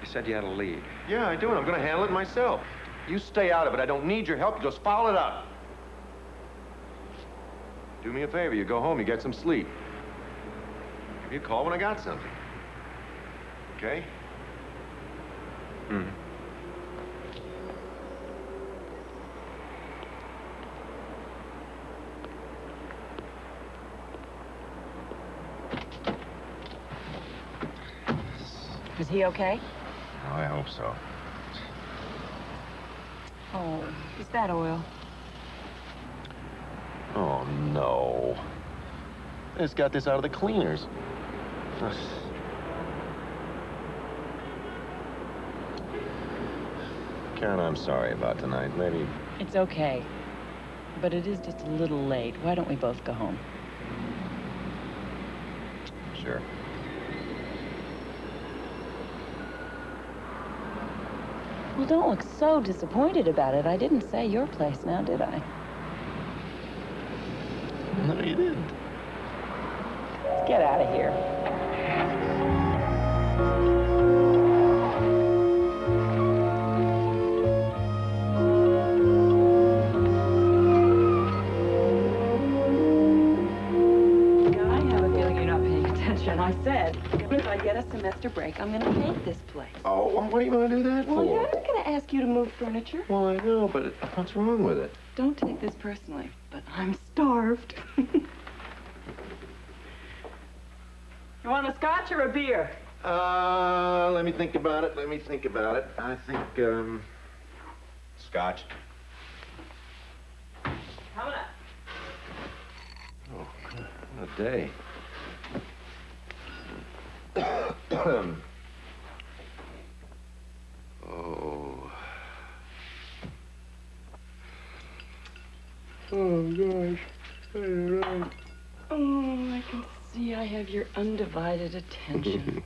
You said you had a lead. Yeah, I do, and I'm going to handle it myself. You stay out of it. I don't need your help. You just follow it up. Do me a favor. You go home, you get some sleep. Give me a call when I got something. Okay? Mm-hmm. Is he okay? Oh, I hope so. Oh, is that oil? Oh, no. I just got this out of the cleaners. Karen, I'm sorry about tonight. Maybe... It's okay. But it is just a little late. Why don't we both go home? Sure. Well, don't look so disappointed about it. I didn't say your place now, did I? No, you didn't. Let's get out of here. I have a feeling you're not paying attention. I said, if I get a semester break, I'm going to paint this place. Oh, well, what are you going to do that Well, for? I'm not going to ask you to move furniture. Well, I know, but what's wrong with it? Don't take this personally, but I'm starved. You want a scotch or a beer? Let me think about it. I think, scotch. Coming up. Oh, what a day. Oh. Oh, gosh. Oh, I can see I have your undivided attention.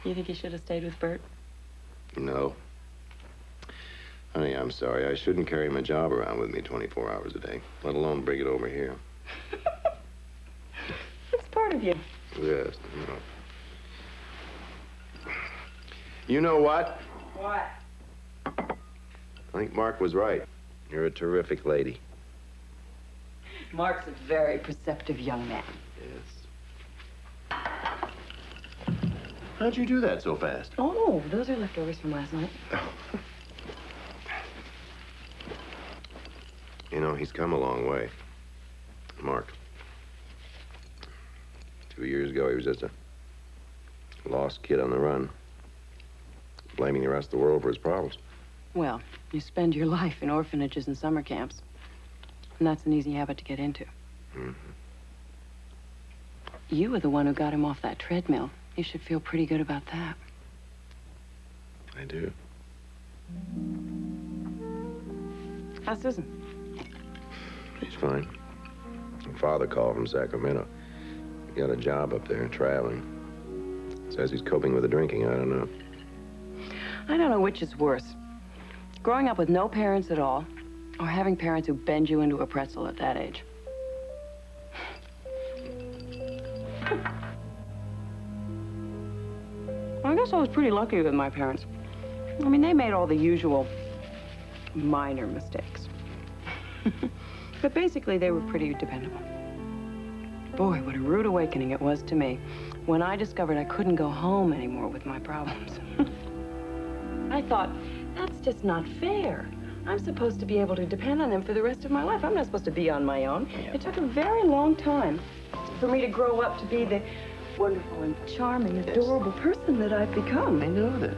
You think you should have stayed with Bert? No. Honey, I'm sorry. I shouldn't carry my job around with me 24 hours a day, let alone bring it over here. It's part of you. Yes, no. You know what? What? I think Mark was right. You're a terrific lady. Mark's a very perceptive young man. Yes. How'd you do that so fast? Oh, those are leftovers from last night. You know, he's come a long way. Mark. 2 years ago, he was just a lost kid on the run, blaming the rest of the world for his problems. Well, you spend your life in orphanages and summer camps, and that's an easy habit to get into. Mm-hmm. You were the one who got him off that treadmill. You should feel pretty good about that. I do. How's Susan? He's fine. Her father called from Sacramento. He got a job up there, traveling. Says he's coping with the drinking. I don't know. I don't know which is worse. Growing up with no parents at all, or having parents who bend you into a pretzel at that age. I guess I was pretty lucky with my parents. I mean, they made all the usual minor mistakes. But basically, they were pretty dependable. Boy, what a rude awakening it was to me when I discovered I couldn't go home anymore with my problems. I thought, that's just not fair. I'm supposed to be able to depend on them for the rest of my life. I'm not supposed to be on my own. It took a very long time for me to grow up to be the wonderful and charming, adorable person that I've become. I know that.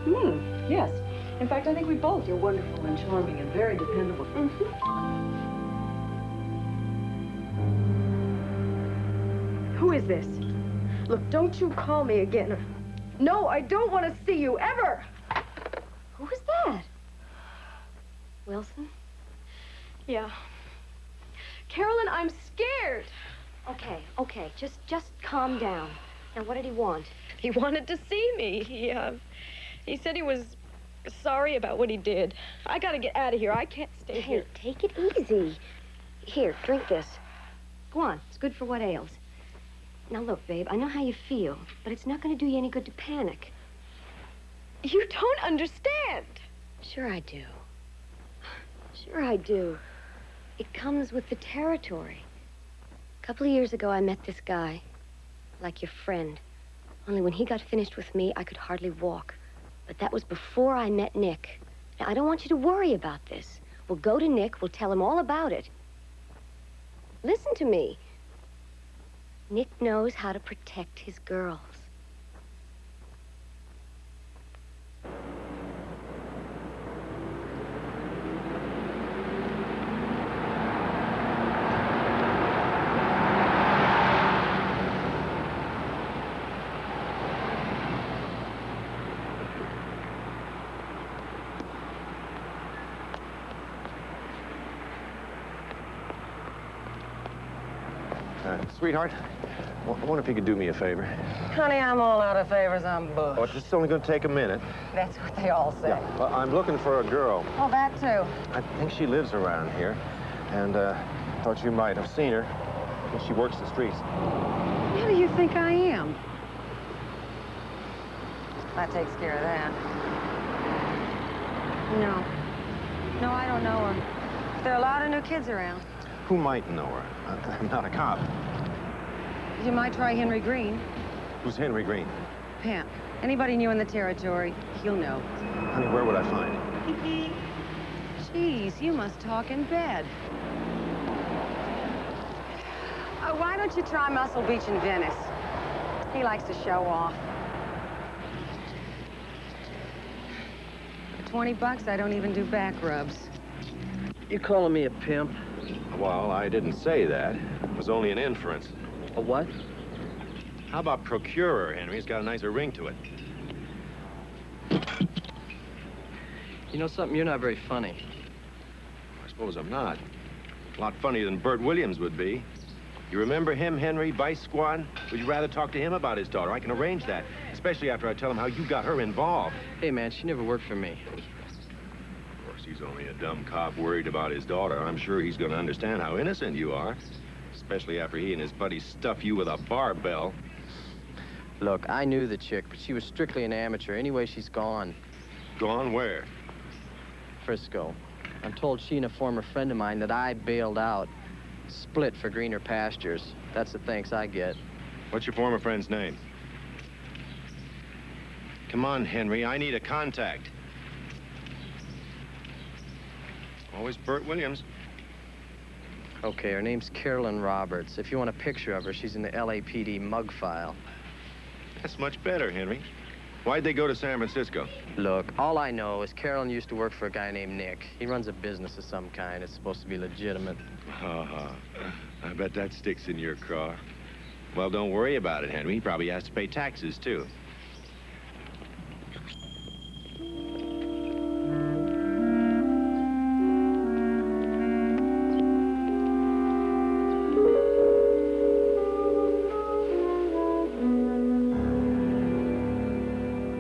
Yes. In fact, I think we both are wonderful and charming and very dependable. Who is this? Look, don't you call me again. No, I don't want to see you, ever! Who was that? Wilson? Yeah. Carolyn, I'm scared. Okay, just calm down. Now, what did he want? He wanted to see me. He said he was sorry about what he did. I gotta get out of here. I can't stay here. Hey, take it easy. Here, drink this. Go on, it's good for what ails. Now, look, babe, I know how you feel, but it's not gonna do you any good to panic. You don't understand. Sure I do. Sure I do. It comes with the territory. A couple of years ago, I met this guy, like your friend. Only when he got finished with me, I could hardly walk. But that was before I met Nick. Now, I don't want you to worry about this. We'll go to Nick, we'll tell him all about it. Listen to me. Nick knows how to protect his girls. Sweetheart, I wonder if you could do me a favor. Honey, I'm all out of favors. I'm booked. Oh, it's only going to take a minute. That's what they all say. Yeah, well, I'm looking for a girl. Oh, that too. I think she lives around here, and thought you might have seen her. She works the streets. Who do you think I am? That takes care of that. No, I don't know her. There are a lot of new kids around. Who might know her? I'm not a cop. You might try Henry Green. Who's Henry Green? Pimp. Anybody new in the territory, he'll know. Honey, where would I find him? Jeez, you must talk in bed. Why don't you try Muscle Beach in Venice? He likes to show off. For $20, I don't even do back rubs. You calling me a pimp? Well, I didn't say that. It was only an inference. A what? How about procurer, Henry? It's got a nicer ring to it. You know something? You're not very funny. I suppose I'm not. A lot funnier than Bert Williams would be. You remember him, Henry, Vice Squad? Would you rather talk to him about his daughter? I can arrange that, especially after I tell him how you got her involved. Hey, man, she never worked for me. Of course, he's only a dumb cop worried about his daughter. I'm sure he's going to understand how innocent you are, especially after he and his buddies stuff you with a barbell. Look, I knew the chick, but she was strictly an amateur. Anyway, she's gone. Gone where? Frisco. I'm told she and a former friend of mine that I bailed out. Split for greener pastures. That's the thanks I get. What's your former friend's name? Come on, Henry, I need a contact. Always Bert Williams. Okay, her name's Carolyn Roberts. If you want a picture of her, she's in the LAPD mug file. That's much better, Henry. Why'd they go to San Francisco? Look, all I know is Carolyn used to work for a guy named Nick. He runs a business of some kind. It's supposed to be legitimate. I bet that sticks in your craw. Well, don't worry about it, Henry. He probably has to pay taxes, too.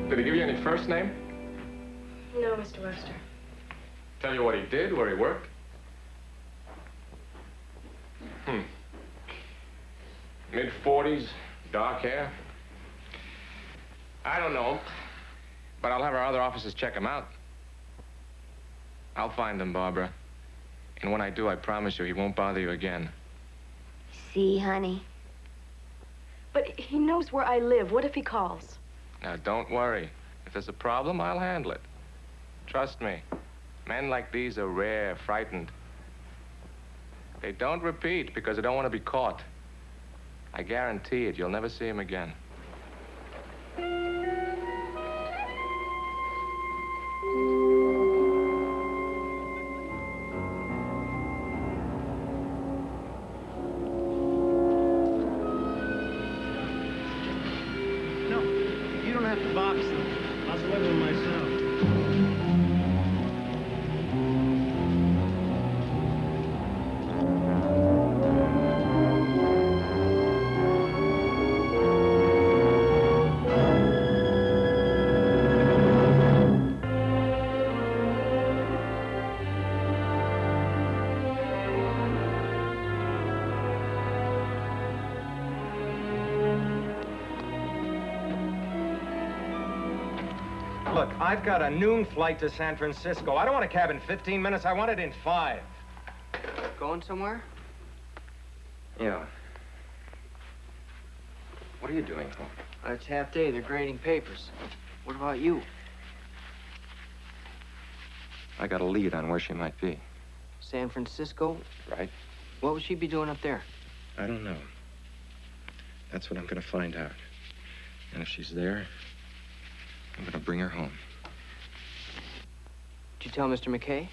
Did he give you any first name? No, Mr. Webster. Tell you what he did, where he worked? Mid-40s, dark hair? I don't know, but I'll have our other officers check him out. I'll find him, Barbara. And when I do, I promise you, he won't bother you again. See, honey? But he knows where I live. What if he calls? Now, don't worry. If there's a problem, I'll handle it. Trust me. Men like these are rare, frightened. They don't repeat because they don't want to be caught. I guarantee it, you'll never see him again. No, you don't have to box them. I'll deliver them myself. Look, I've got a noon flight to San Francisco. I don't want a cab in 15 minutes. I want it in 5. Going somewhere? Yeah. What are you doing home? It's half day. They're grading papers. What about you? I got a lead on where she might be. San Francisco? Right. What would she be doing up there? I don't know. That's what I'm gonna find out. And if she's there, I'm gonna bring her home. Did you tell Mr. McKay?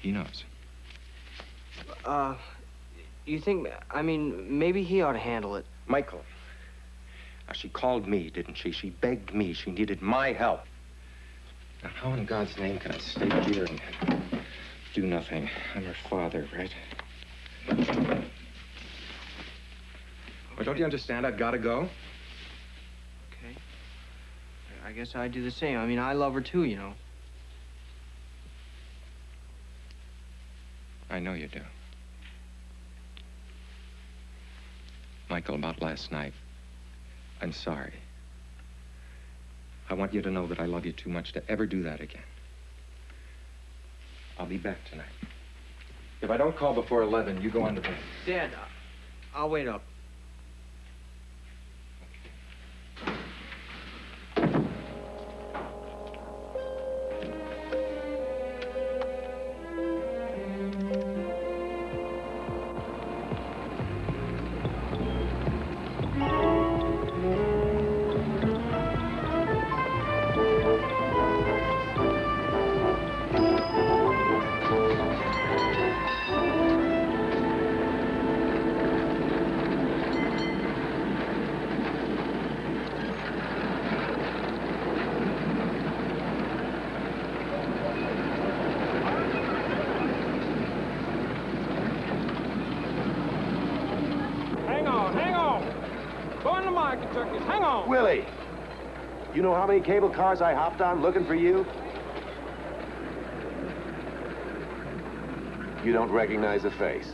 He knows. You think, I mean, maybe he ought to handle it. Michael. Now, she called me, didn't she? She begged me. She needed my help. Now, how in God's name can I stay here and do nothing? I'm her father, right? Well, don't you understand? I've got to go. Okay. I guess I'd do the same. I mean, I love her too, you know. I know you do. Michael, about last night, I'm sorry. I want you to know that I love you too much to ever do that again. I'll be back tonight. If I don't call before 11, you go on to bed. Dad, I'll wait up. Hang on. Willie, you know how many cable cars I hopped on looking for you? You don't recognize the face.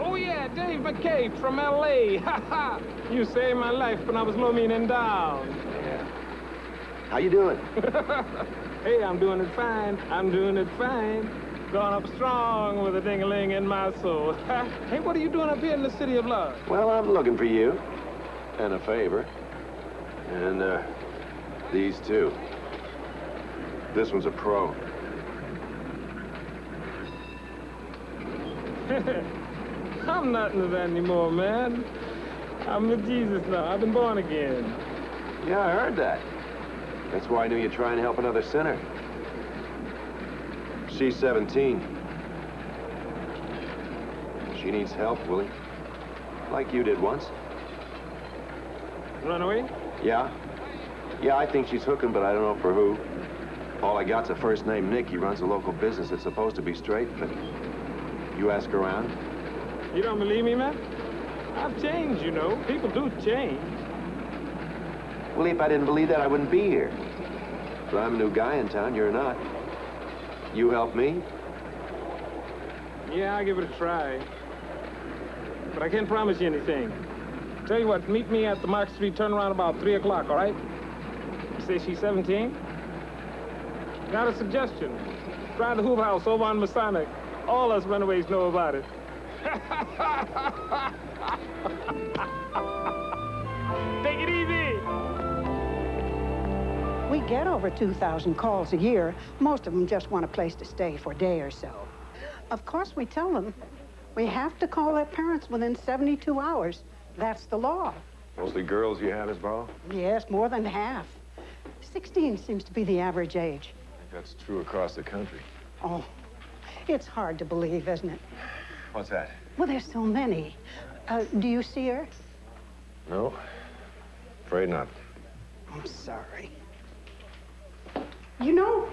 Oh, yeah, Dave McCabe from L.A. Ha ha! You saved my life when I was low, mean, and down. Yeah. How you doing? Hey, I'm doing it fine. I'm doing it fine. Going up strong with a ding-a-ling in my soul. Hey, what are you doing up here in the city of love? Well, I'm looking for you. And a favor. And, these two. This one's a pro. I'm not into that anymore, man. I'm with Jesus now. I've been born again. Yeah, I heard that. That's why I knew you'd try and help another sinner. She's 17. She needs help, Willie. Like you did once. Runaway? Yeah. Yeah, I think she's hooking, but I don't know for who. All I got's a first name Nick. He runs a local business that's supposed to be straight, but you ask around. You don't believe me, man? I've changed, you know. People do change. Willie, if I didn't believe that, I wouldn't be here. But I'm a new guy in town, you're not. You help me? Yeah, I'll give it a try. But I can't promise you anything. Tell you what, meet me at the Mark Street turnaround about 3 o'clock, all right? You say she's 17? Got a suggestion. Try the Hoop House over on Masonic. All us runaways know about it. Take it easy. We get over 2,000 calls a year. Most of them just want a place to stay for a day or so. Of course, we tell them we have to call their parents within 72 hours. That's the law. Mostly girls you have, Miss Baio? Yes, more than half. 16 seems to be the average age. I think that's true across the country. Oh, it's hard to believe, isn't it? What's that? Well, there's so many. Do you see her? No. Afraid not. I'm sorry. You know,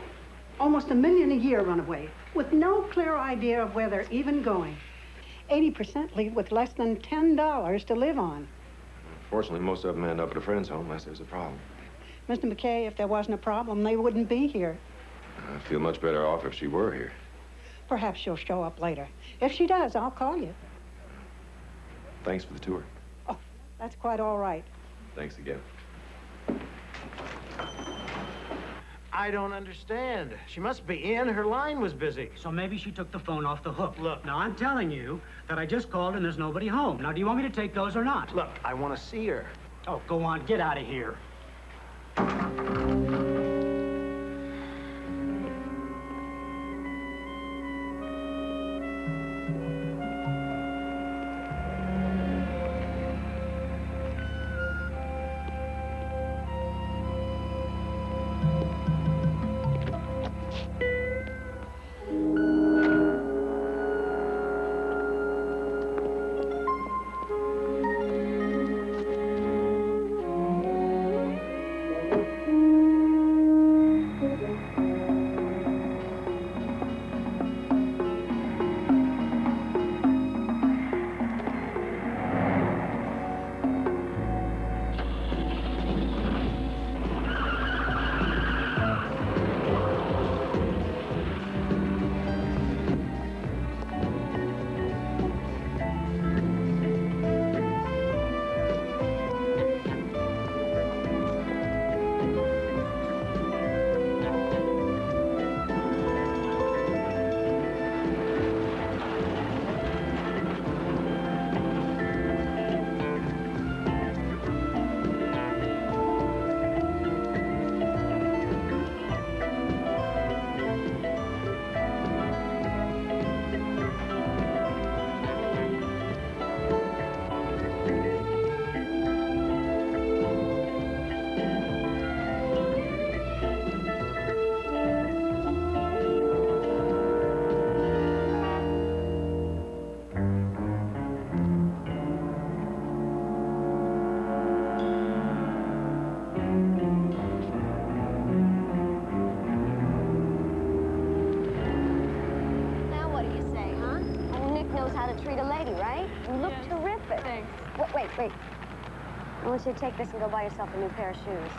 almost 1 million a year run away with no clear idea of where they're even going. 80% leave with less than $10 to live on. Fortunately, most of them end up at a friend's home unless there's a problem. Mr. McKay, if there wasn't a problem, they wouldn't be here. I'd feel much better off if she were here. Perhaps she'll show up later. If she does, I'll call you. Thanks for the tour. Oh, that's quite all right. Thanks again. I don't understand. She must be in. Her line was busy. So maybe she took the phone off the hook. Look, now I'm telling you that I just called and there's nobody home. Now, do you want me to take those or not? Look, I want to see her. Oh, go on. Get out of here. Wait. I want you to take this and go buy yourself a new pair of shoes.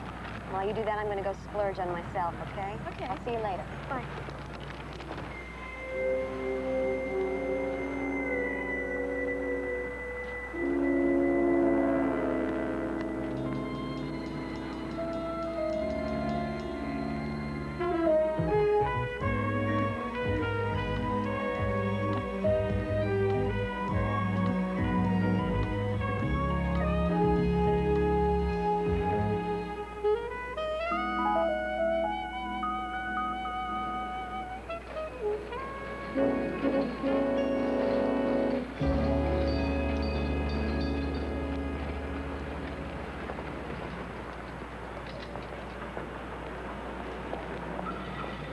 While you do that, I'm going to go splurge on myself, okay? Okay. I'll see you later. Bye.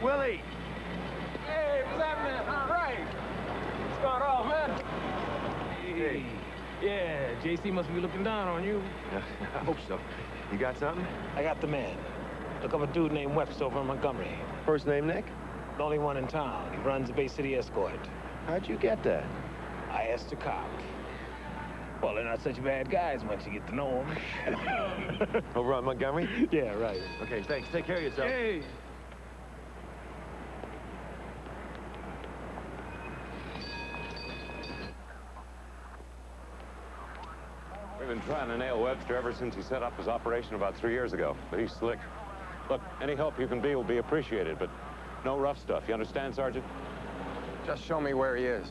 Willie! Hey, what's happening? All right. What's going on, man? Hey. Yeah, JC must be looking down on you. I hope so. You got something? I got the man. Look up a dude named Webster over in Montgomery. First name Nick? The only one in town. He runs the Bay City Escort. How'd you get that? I asked the cop. Well, they're not such bad guys once you get to know them. Over on Montgomery? Yeah, right. Okay, thanks. Take care of yourself. Hey. We've been trying to nail Webster ever since he set up his operation about 3 years ago, but he's slick. Look, any help you can be will be appreciated, but no rough stuff. You understand, Sergeant? Just show me where he is.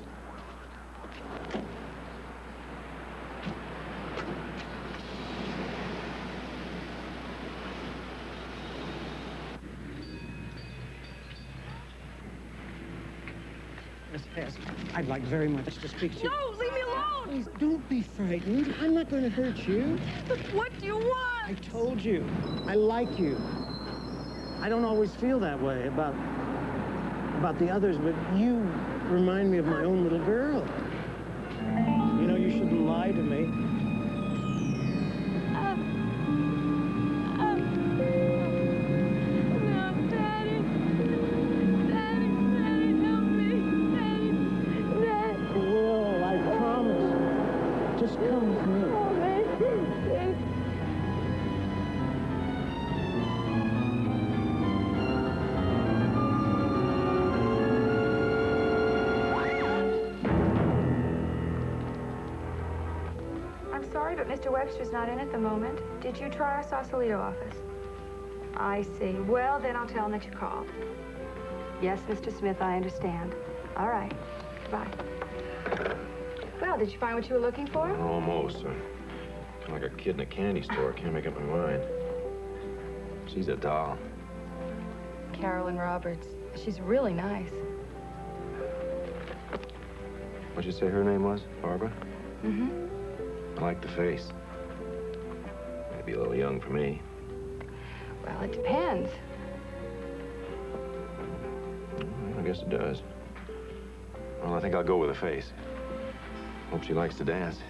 Miss Hess, I'd like very much to speak to you. No, leave me alone! Please, don't be frightened. I'm not going to hurt you. But what do you want? I told you, I like you. I don't always feel that way about the others, but you remind me of my own little girl. You know, you shouldn't lie to me. No, Daddy. Daddy, help me. Daddy. I will, I promise. Just come with me. Oh, man. I'm sorry, but Mr. Webster's not in at the moment. Did you try our Sausalito office? I see. Well, then I'll tell him that you called. Yes, Mr. Smith, I understand. All right. Goodbye. Well, did you find what you were looking for? Almost. Kind of like a kid in a candy store. Can't make up my mind. She's a doll. Carolyn Roberts. She's really nice. What'd you say her name was? Barbara? Mm-hmm. I like the face. Maybe a little young for me. Well, it depends. I guess it does. Well, I think I'll go with the face. Hope she likes to dance.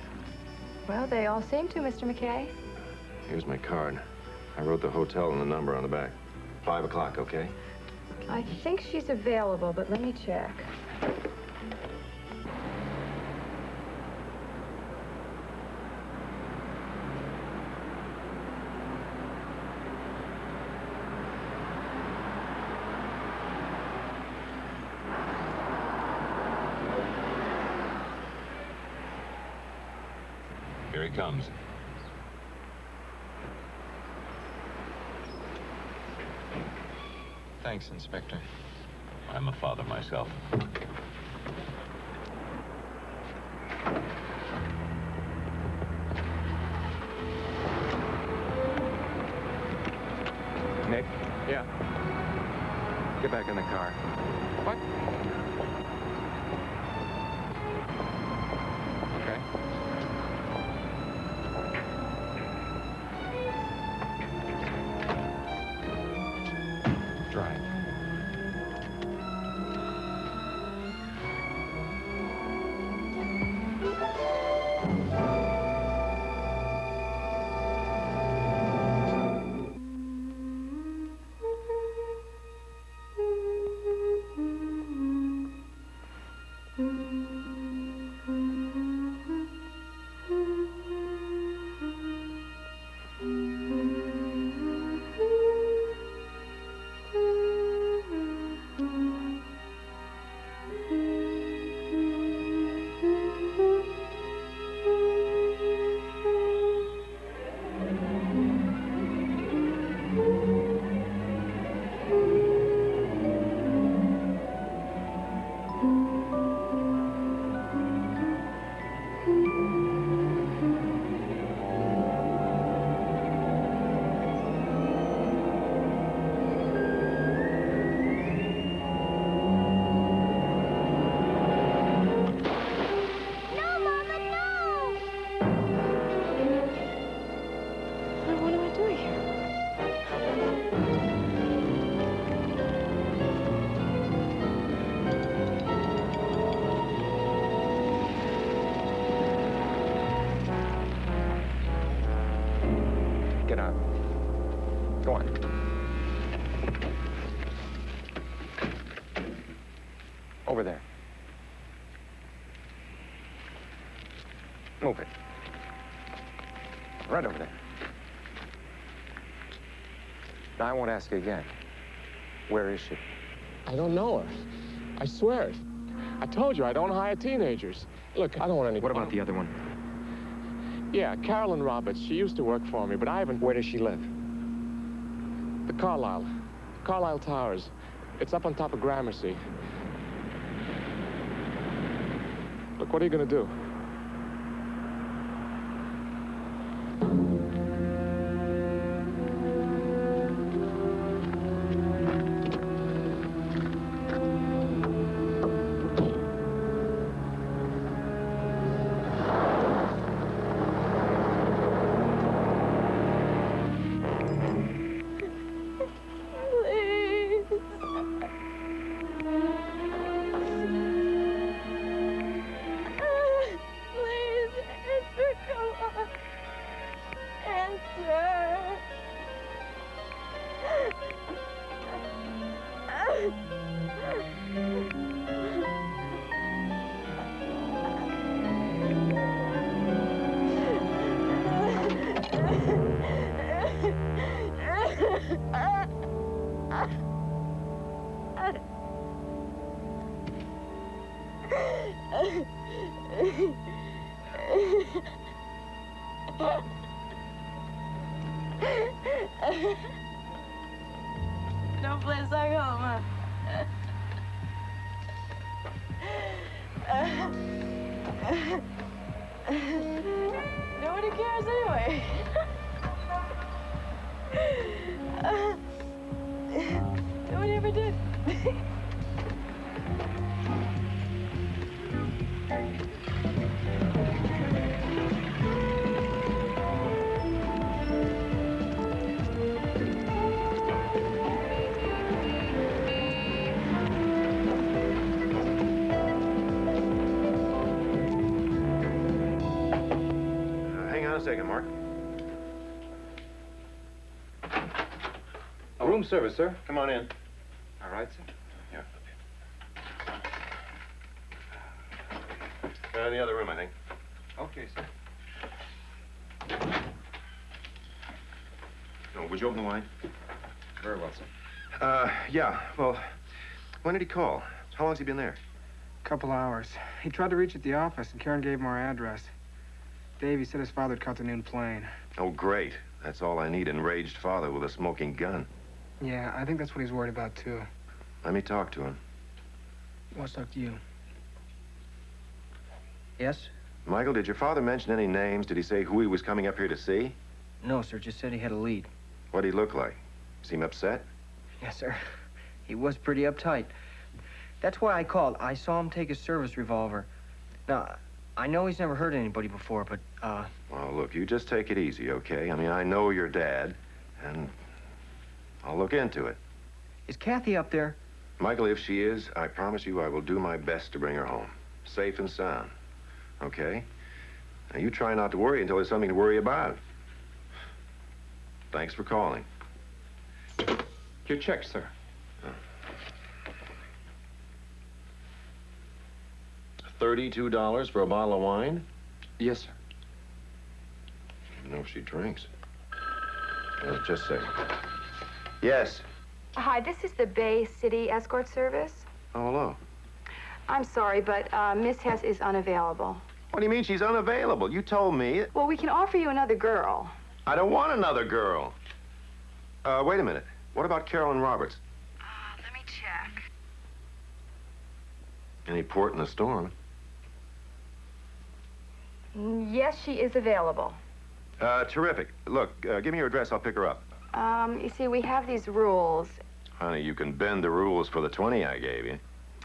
Well, they all seem to, Mr. McKay. Here's my card. I wrote the hotel and the number on the back. 5 o'clock, okay? I think she's available, but let me check. Here he comes. Thanks, Inspector. I'm a father myself. Nick? Yeah? Get back in the car. What? Okay. Drive. Go on. Over there. Move it. Right over there. Now, I won't ask you again. Where is she? I don't know her. I swear it. I told you I don't hire teenagers. Look, I don't want any... What about the other one? Yeah, Carolyn Roberts. She used to work for me, but I haven't... Where does she live? The Carlisle Towers. It's up on top of Gramercy. Look, what are you gonna do? No place like home, nobody cares anyway. Nobody ever did. Hang on a second, Mark. Oh, room service, sir. Come on in. All right, sir. In the other room, I think. Okay, sir. No, would you open the line? Very well, sir. Yeah, well, when did he call? How long's he been there? Couple hours. He tried to reach at the office, and Karen gave him our address. Davey said his father had caught the noon plane. Oh, great. That's all I need, enraged father with a smoking gun. Yeah, I think that's what he's worried about, too. Let me talk to him. He wants to talk to you. Yes? Michael, did your father mention any names? Did he say who he was coming up here to see? No, sir. Just said he had a lead. What'd he look like? Seem upset? Yes, sir. He was pretty uptight. That's why I called. I saw him take his service revolver. Now, I know he's never hurt anybody before, but, Well, look, you just take it easy, okay? I mean, I know your dad, and I'll look into it. Is Kathy up there? Michael, if she is, I promise you I will do my best to bring her home. Safe and sound. Okay? Now, you try not to worry until there's something to worry about. Thanks for calling. Your check, sir. $32 for a bottle of wine? Yes, sir. I don't know if she drinks. Well, just a second. Yes. Hi, this is the Bay City Escort Service. Oh, hello. I'm sorry, but Miss Hess is unavailable. What do you mean she's unavailable? You told me. Well, we can offer you another girl. I don't want another girl. Wait a minute. What about Carolyn Roberts? Let me check. Any port in the storm? Yes, she is available. Terrific. Look, give me your address. I'll pick her up. You see, we have these rules. Honey, you can bend the rules for the 20 I gave you.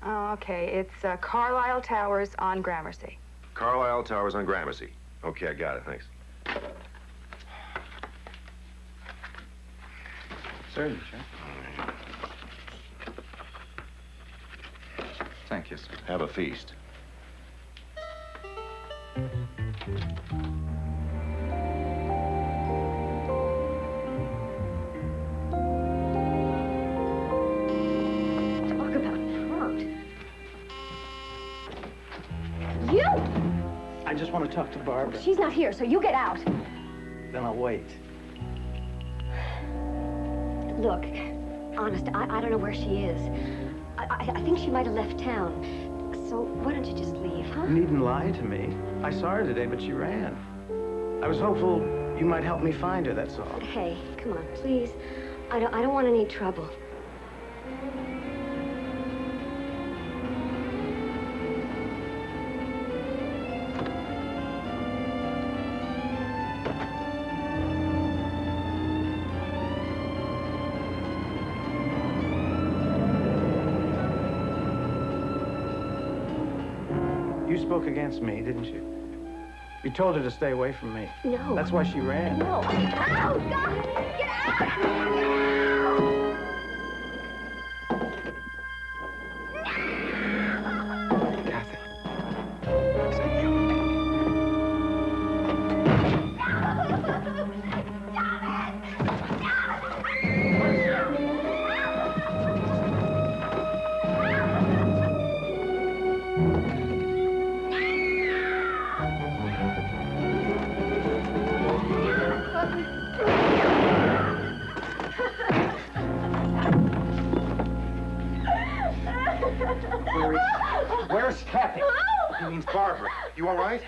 Oh, okay. It's Carlisle Towers on Gramercy. Carlisle Towers on Gramercy. Okay, I got it. Thanks. Certainly, sir. Thank you, sir. Have a feast. want to talk to Barbara. She's not here, so you get out. Then I'll wait. Look, honest, I don't know where she is. I think she might have left town. So why don't you just leave, huh? You needn't lie to me. I saw her today, but she ran. I was hopeful you might help me find her, that's all. Hey, come on, please. I don't want any trouble. You spoke against me, didn't you? You told her to stay away from me. No. That's why she ran. No. Oh, God! Get out! Where's Kathy? He means Barbara. You all right?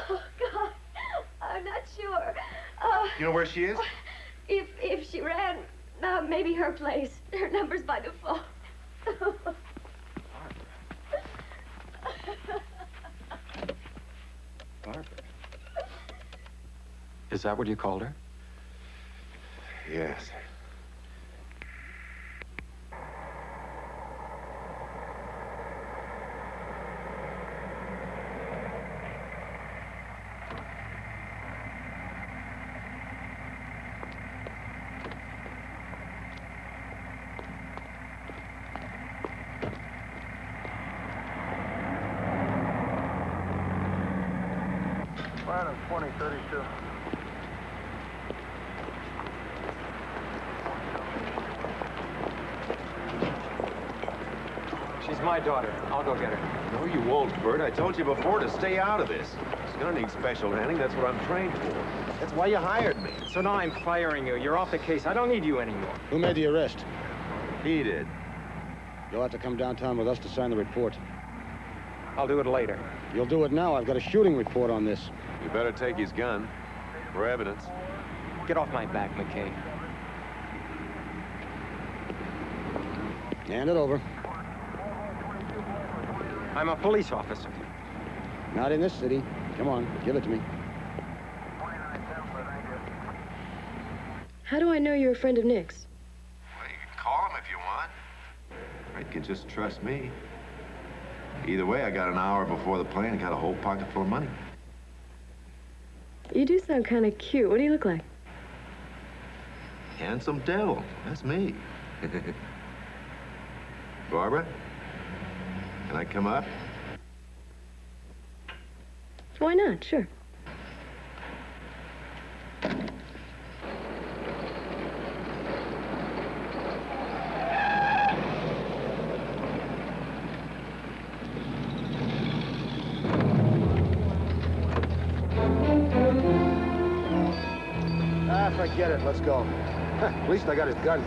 Oh, God. I'm not sure. You know where she is? If she ran, maybe her place. Her number's by the phone. Barbara. Is that what you called her? Yes. Line 2032. She's my daughter. I'll go get her. No, you won't, Bert. I told you before to stay out of this. She's gonna need special handling. That's what I'm trained for. That's why you hired me. So now I'm firing you. You're off the case. I don't need you anymore. Who made the arrest? He did. You'll have to come downtown with us to sign the report. I'll do it later. You'll do it now. I've got a shooting report on this. You better take his gun for evidence. Get off my back, McKay. Hand it over. I'm a police officer. Not in this city. Come on, give it to me. How do I know you're a friend of Nick's? Well, you can call him if you want. Or you can just trust me. Either way, I got an hour before the plane and got a whole pocket full of money. You do sound kind of cute. What do you look like? Handsome devil. That's me. Barbara, can I come up? Why not? Sure. Forget it. Let's go. At least I got his gun.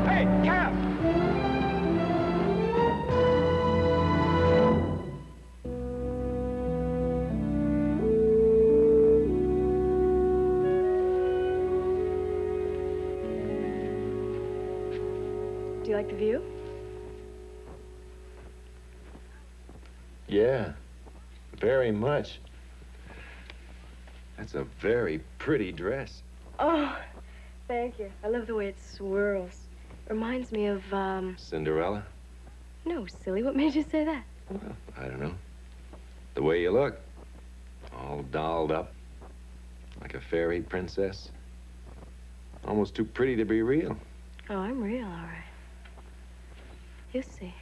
Hey, Cap! Do you like the view? Yeah, very much. That's a very pretty dress. Oh, thank you. I love the way it swirls. Reminds me of, Cinderella? No, silly. What made you say that? Well, I don't know. The way you look. All dolled up. Like a fairy princess. Almost too pretty to be real. Oh, I'm real, all right. You see.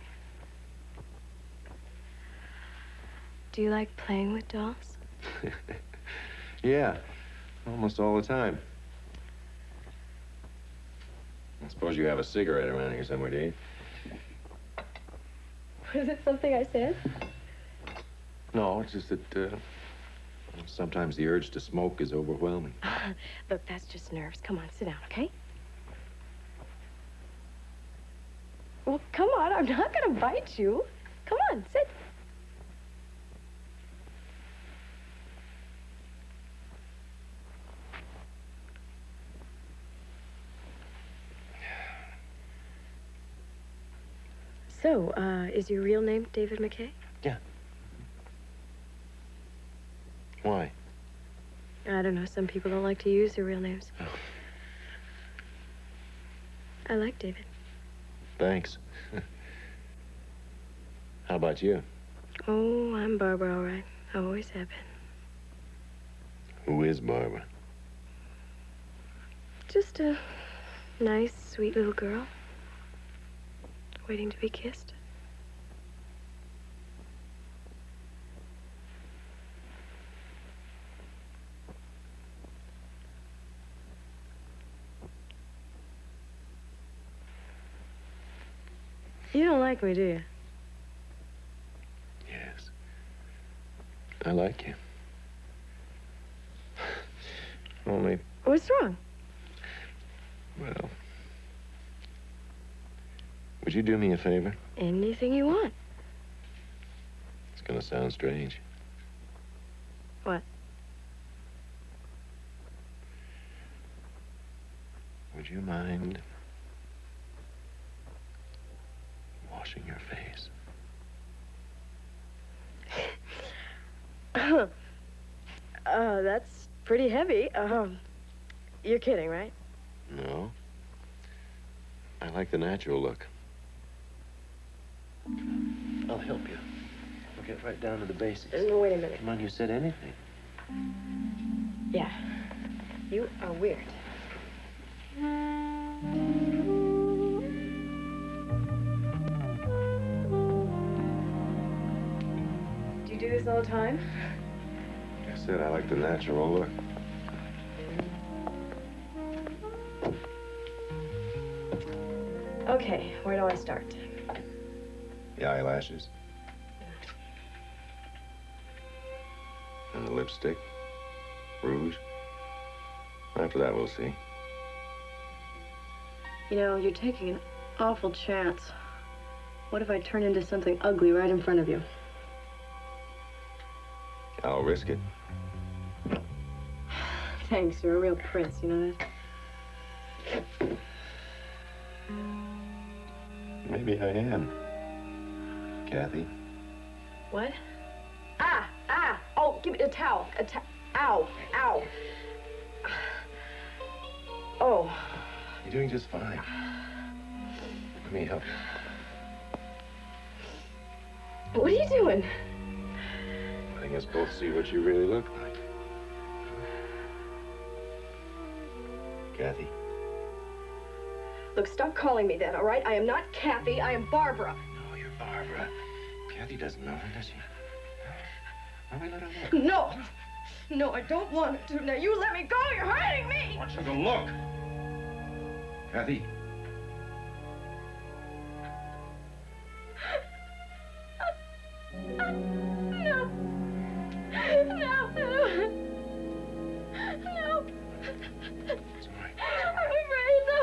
Do you like playing with dolls? Yeah, almost all the time. I suppose you have a cigarette around here somewhere, do you? Was it something I said? No, it's just that sometimes the urge to smoke is overwhelming. Look, that's just nerves. Come on, sit down, okay? Well, come on. I'm not going to bite you. Come on, sit. So, is your real name David McKay? Yeah. Why? I don't know. Some people don't like to use their real names. Oh. I like David. Thanks. How about you? Oh, I'm Barbara, all right. I always have been. Who is Barbara? Just a nice, sweet little girl. Waiting to be kissed. You don't like me, do you? Yes. I like you. Only, What's wrong? well, would you do me a favor? Anything you want. It's gonna sound strange. What? Would you mind washing your face? That's pretty heavy. You're kidding, right? No. I like the natural look. I'll help you. We'll get right down to the basics. No, wait a minute. Come on, you said anything. Yeah. You are weird. Do you do this all the time? I said I like the natural look. Okay, where do I start? The eyelashes. And the lipstick. Rouge. After that, we'll see. You know, you're taking an awful chance. What if I turn into something ugly right in front of you? I'll risk it. Thanks, you're a real prince, you know that? Maybe I am. Kathy. What? Ah! Oh, give me a towel. Ow! Oh. You're doing just fine. Let me help you. What are you doing? Letting us both see what you really look like. Kathy. Look, stop calling me that, all right? I am not Kathy, I am Barbara. No, you're Barbara. Kathy doesn't know her, does she? Let me let her look. No! No, I don't want to. Now, you let me go! You're hurting me! I want you to look. Kathy. No. It's all right. I'm afraid, no.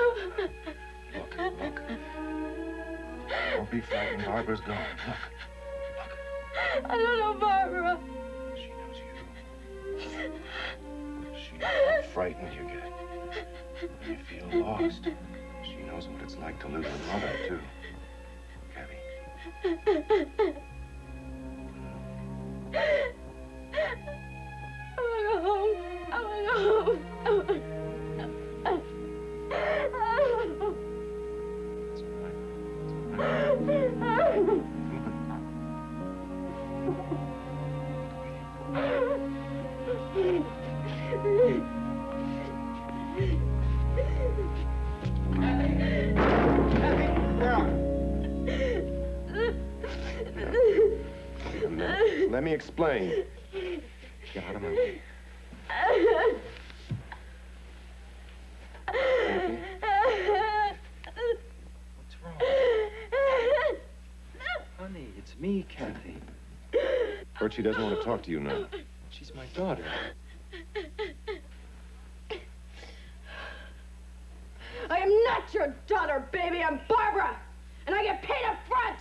Look. Don't be frightened. Barbara's gone. Look. I don't know Barbara. She knows you. She knows how frightened you get. When you feel lost. She knows what it's like to lose a mother, too. Kathy. I want to go home. I want to go home. Let me explain. Get out of my way. Kathy? What's wrong? Honey, it's It's me, Kathy. Bert, she doesn't want to talk to you now. She's my daughter. I am not your daughter, baby. I'm Barbara. And I get paid up front.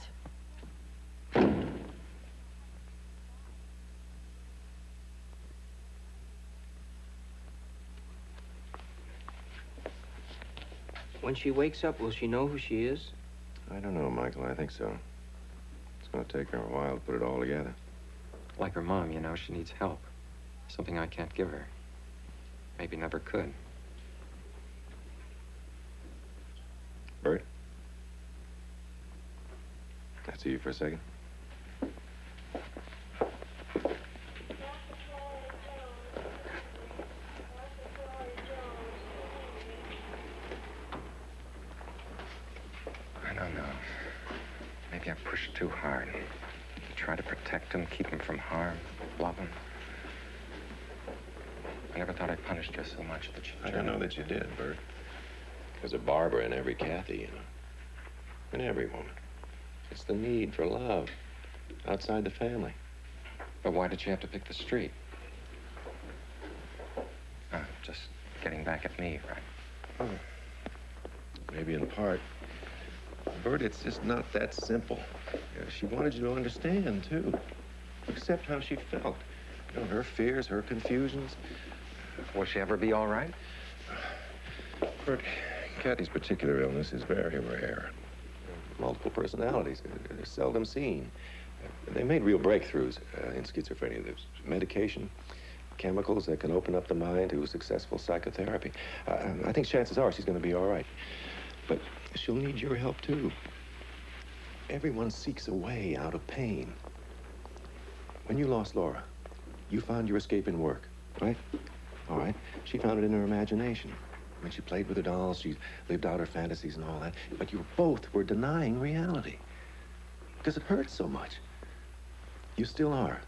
When she wakes up, will she know who she is? I don't know, Michael. I think so. It's going to take her a while to put it all together. Like her mom, you know, she needs help. Something I can't give her. Maybe never could. Bert? Can I see you for a second? I don't know. Maybe I pushed too hard. Try to protect him, keep him from harm, love him. I never thought I punished her so much that she... I don't know that you did, Bert. There's a Barbara in every Kathy, you know. In every woman. It's the need for love outside the family. But why did she have to pick the street? Just getting back at me, right? Oh. Maybe in part. Bert, it's just not that simple. She wanted you to understand, too. Accept how she felt. You know, her fears, her confusions. Will she ever be all right? Bert, Kathy's particular illness is very rare. Multiple personalities. They're seldom seen. They made real breakthroughs in schizophrenia. There's medication, chemicals that can open up the mind to successful psychotherapy. I think chances are she's going to be all right. But she'll need your help, too. Everyone seeks a way out of pain. When you lost Laura, you found your escape in work, right? All right. She found it in her imagination. When she played with her dolls, she lived out her fantasies and all that. But you both were denying reality because it hurt so much. You still are.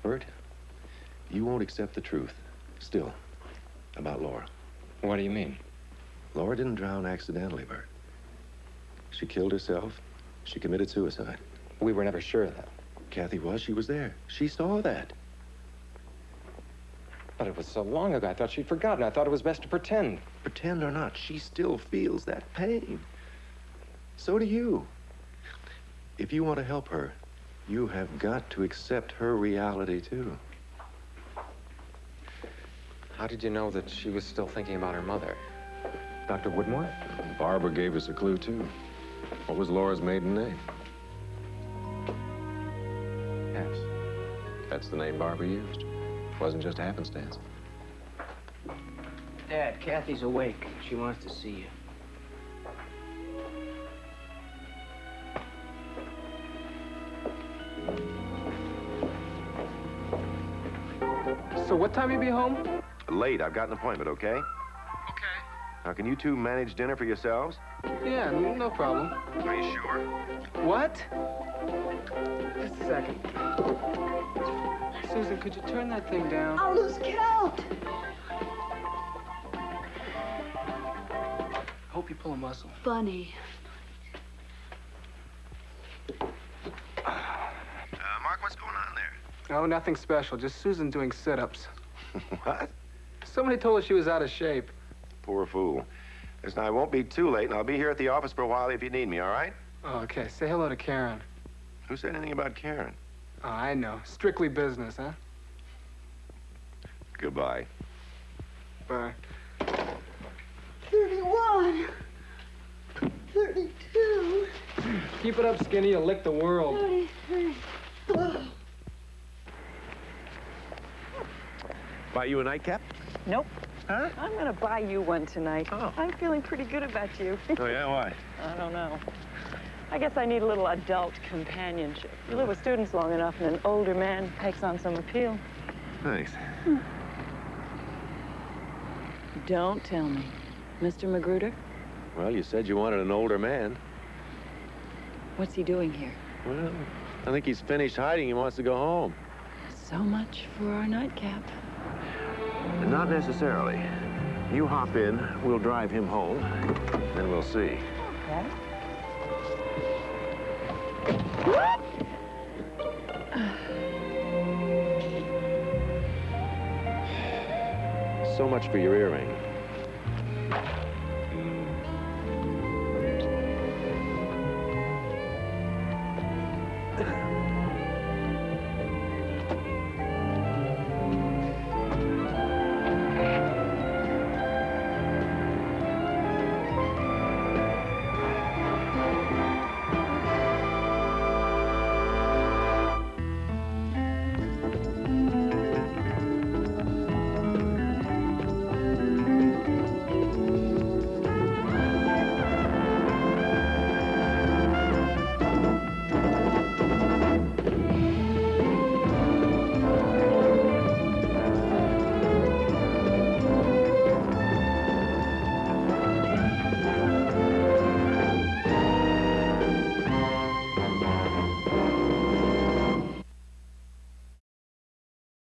Bert, you won't accept the truth, still, about Laura. What do you mean? Laura didn't drown accidentally, Bert. She killed herself. She committed suicide. We were never sure of that. Kathy was. She was there. She saw that. But it was so long ago, I thought she'd forgotten. I thought it was best to pretend. Pretend or not, she still feels that pain. So do you. If you want to help her, you have got to accept her reality, too. How did you know that she was still thinking about her mother? Dr. Woodmore? Barbara gave us a clue, too. What was Laura's maiden name? Yes. That's the name Barbara used. It wasn't just happenstance. Dad, Kathy's awake. She wants to see you. So what time you be home? Late. I've got an appointment, okay? Okay. Now, can you two manage dinner for yourselves? Yeah, no problem. Are you sure? What? Just a second. Susan, could you turn that thing down? I'll lose count. Hope you pull a muscle. Funny. Mark, what's going on there? Oh, nothing special. Just Susan doing sit-ups. What? Somebody told her she was out of shape. Poor fool. Listen, I won't be too late, and I'll be here at the office for a while if you need me, all right? Oh, okay. Say hello to Karen. Who said anything about Karen? Oh, I know. Strictly business, huh? Goodbye. Bye. 31. 32. Keep it up, Skinny. You'll lick the world. 33. Oh. Buy you a nightcap? Nope. Huh? I'm gonna buy you one tonight. Oh. I'm feeling pretty good about you. Oh, yeah? Why? I don't know. I guess I need a little adult companionship. You live with students long enough, and an older man takes on some appeal. Thanks. Don't tell me. Mr. Magruder? Well, you said you wanted an older man. What's he doing here? Well, I think he's finished hiding. He wants to go home. So much for our nightcap. Not necessarily. You hop in, we'll drive him home, then we'll see. Okay. So much for your earring.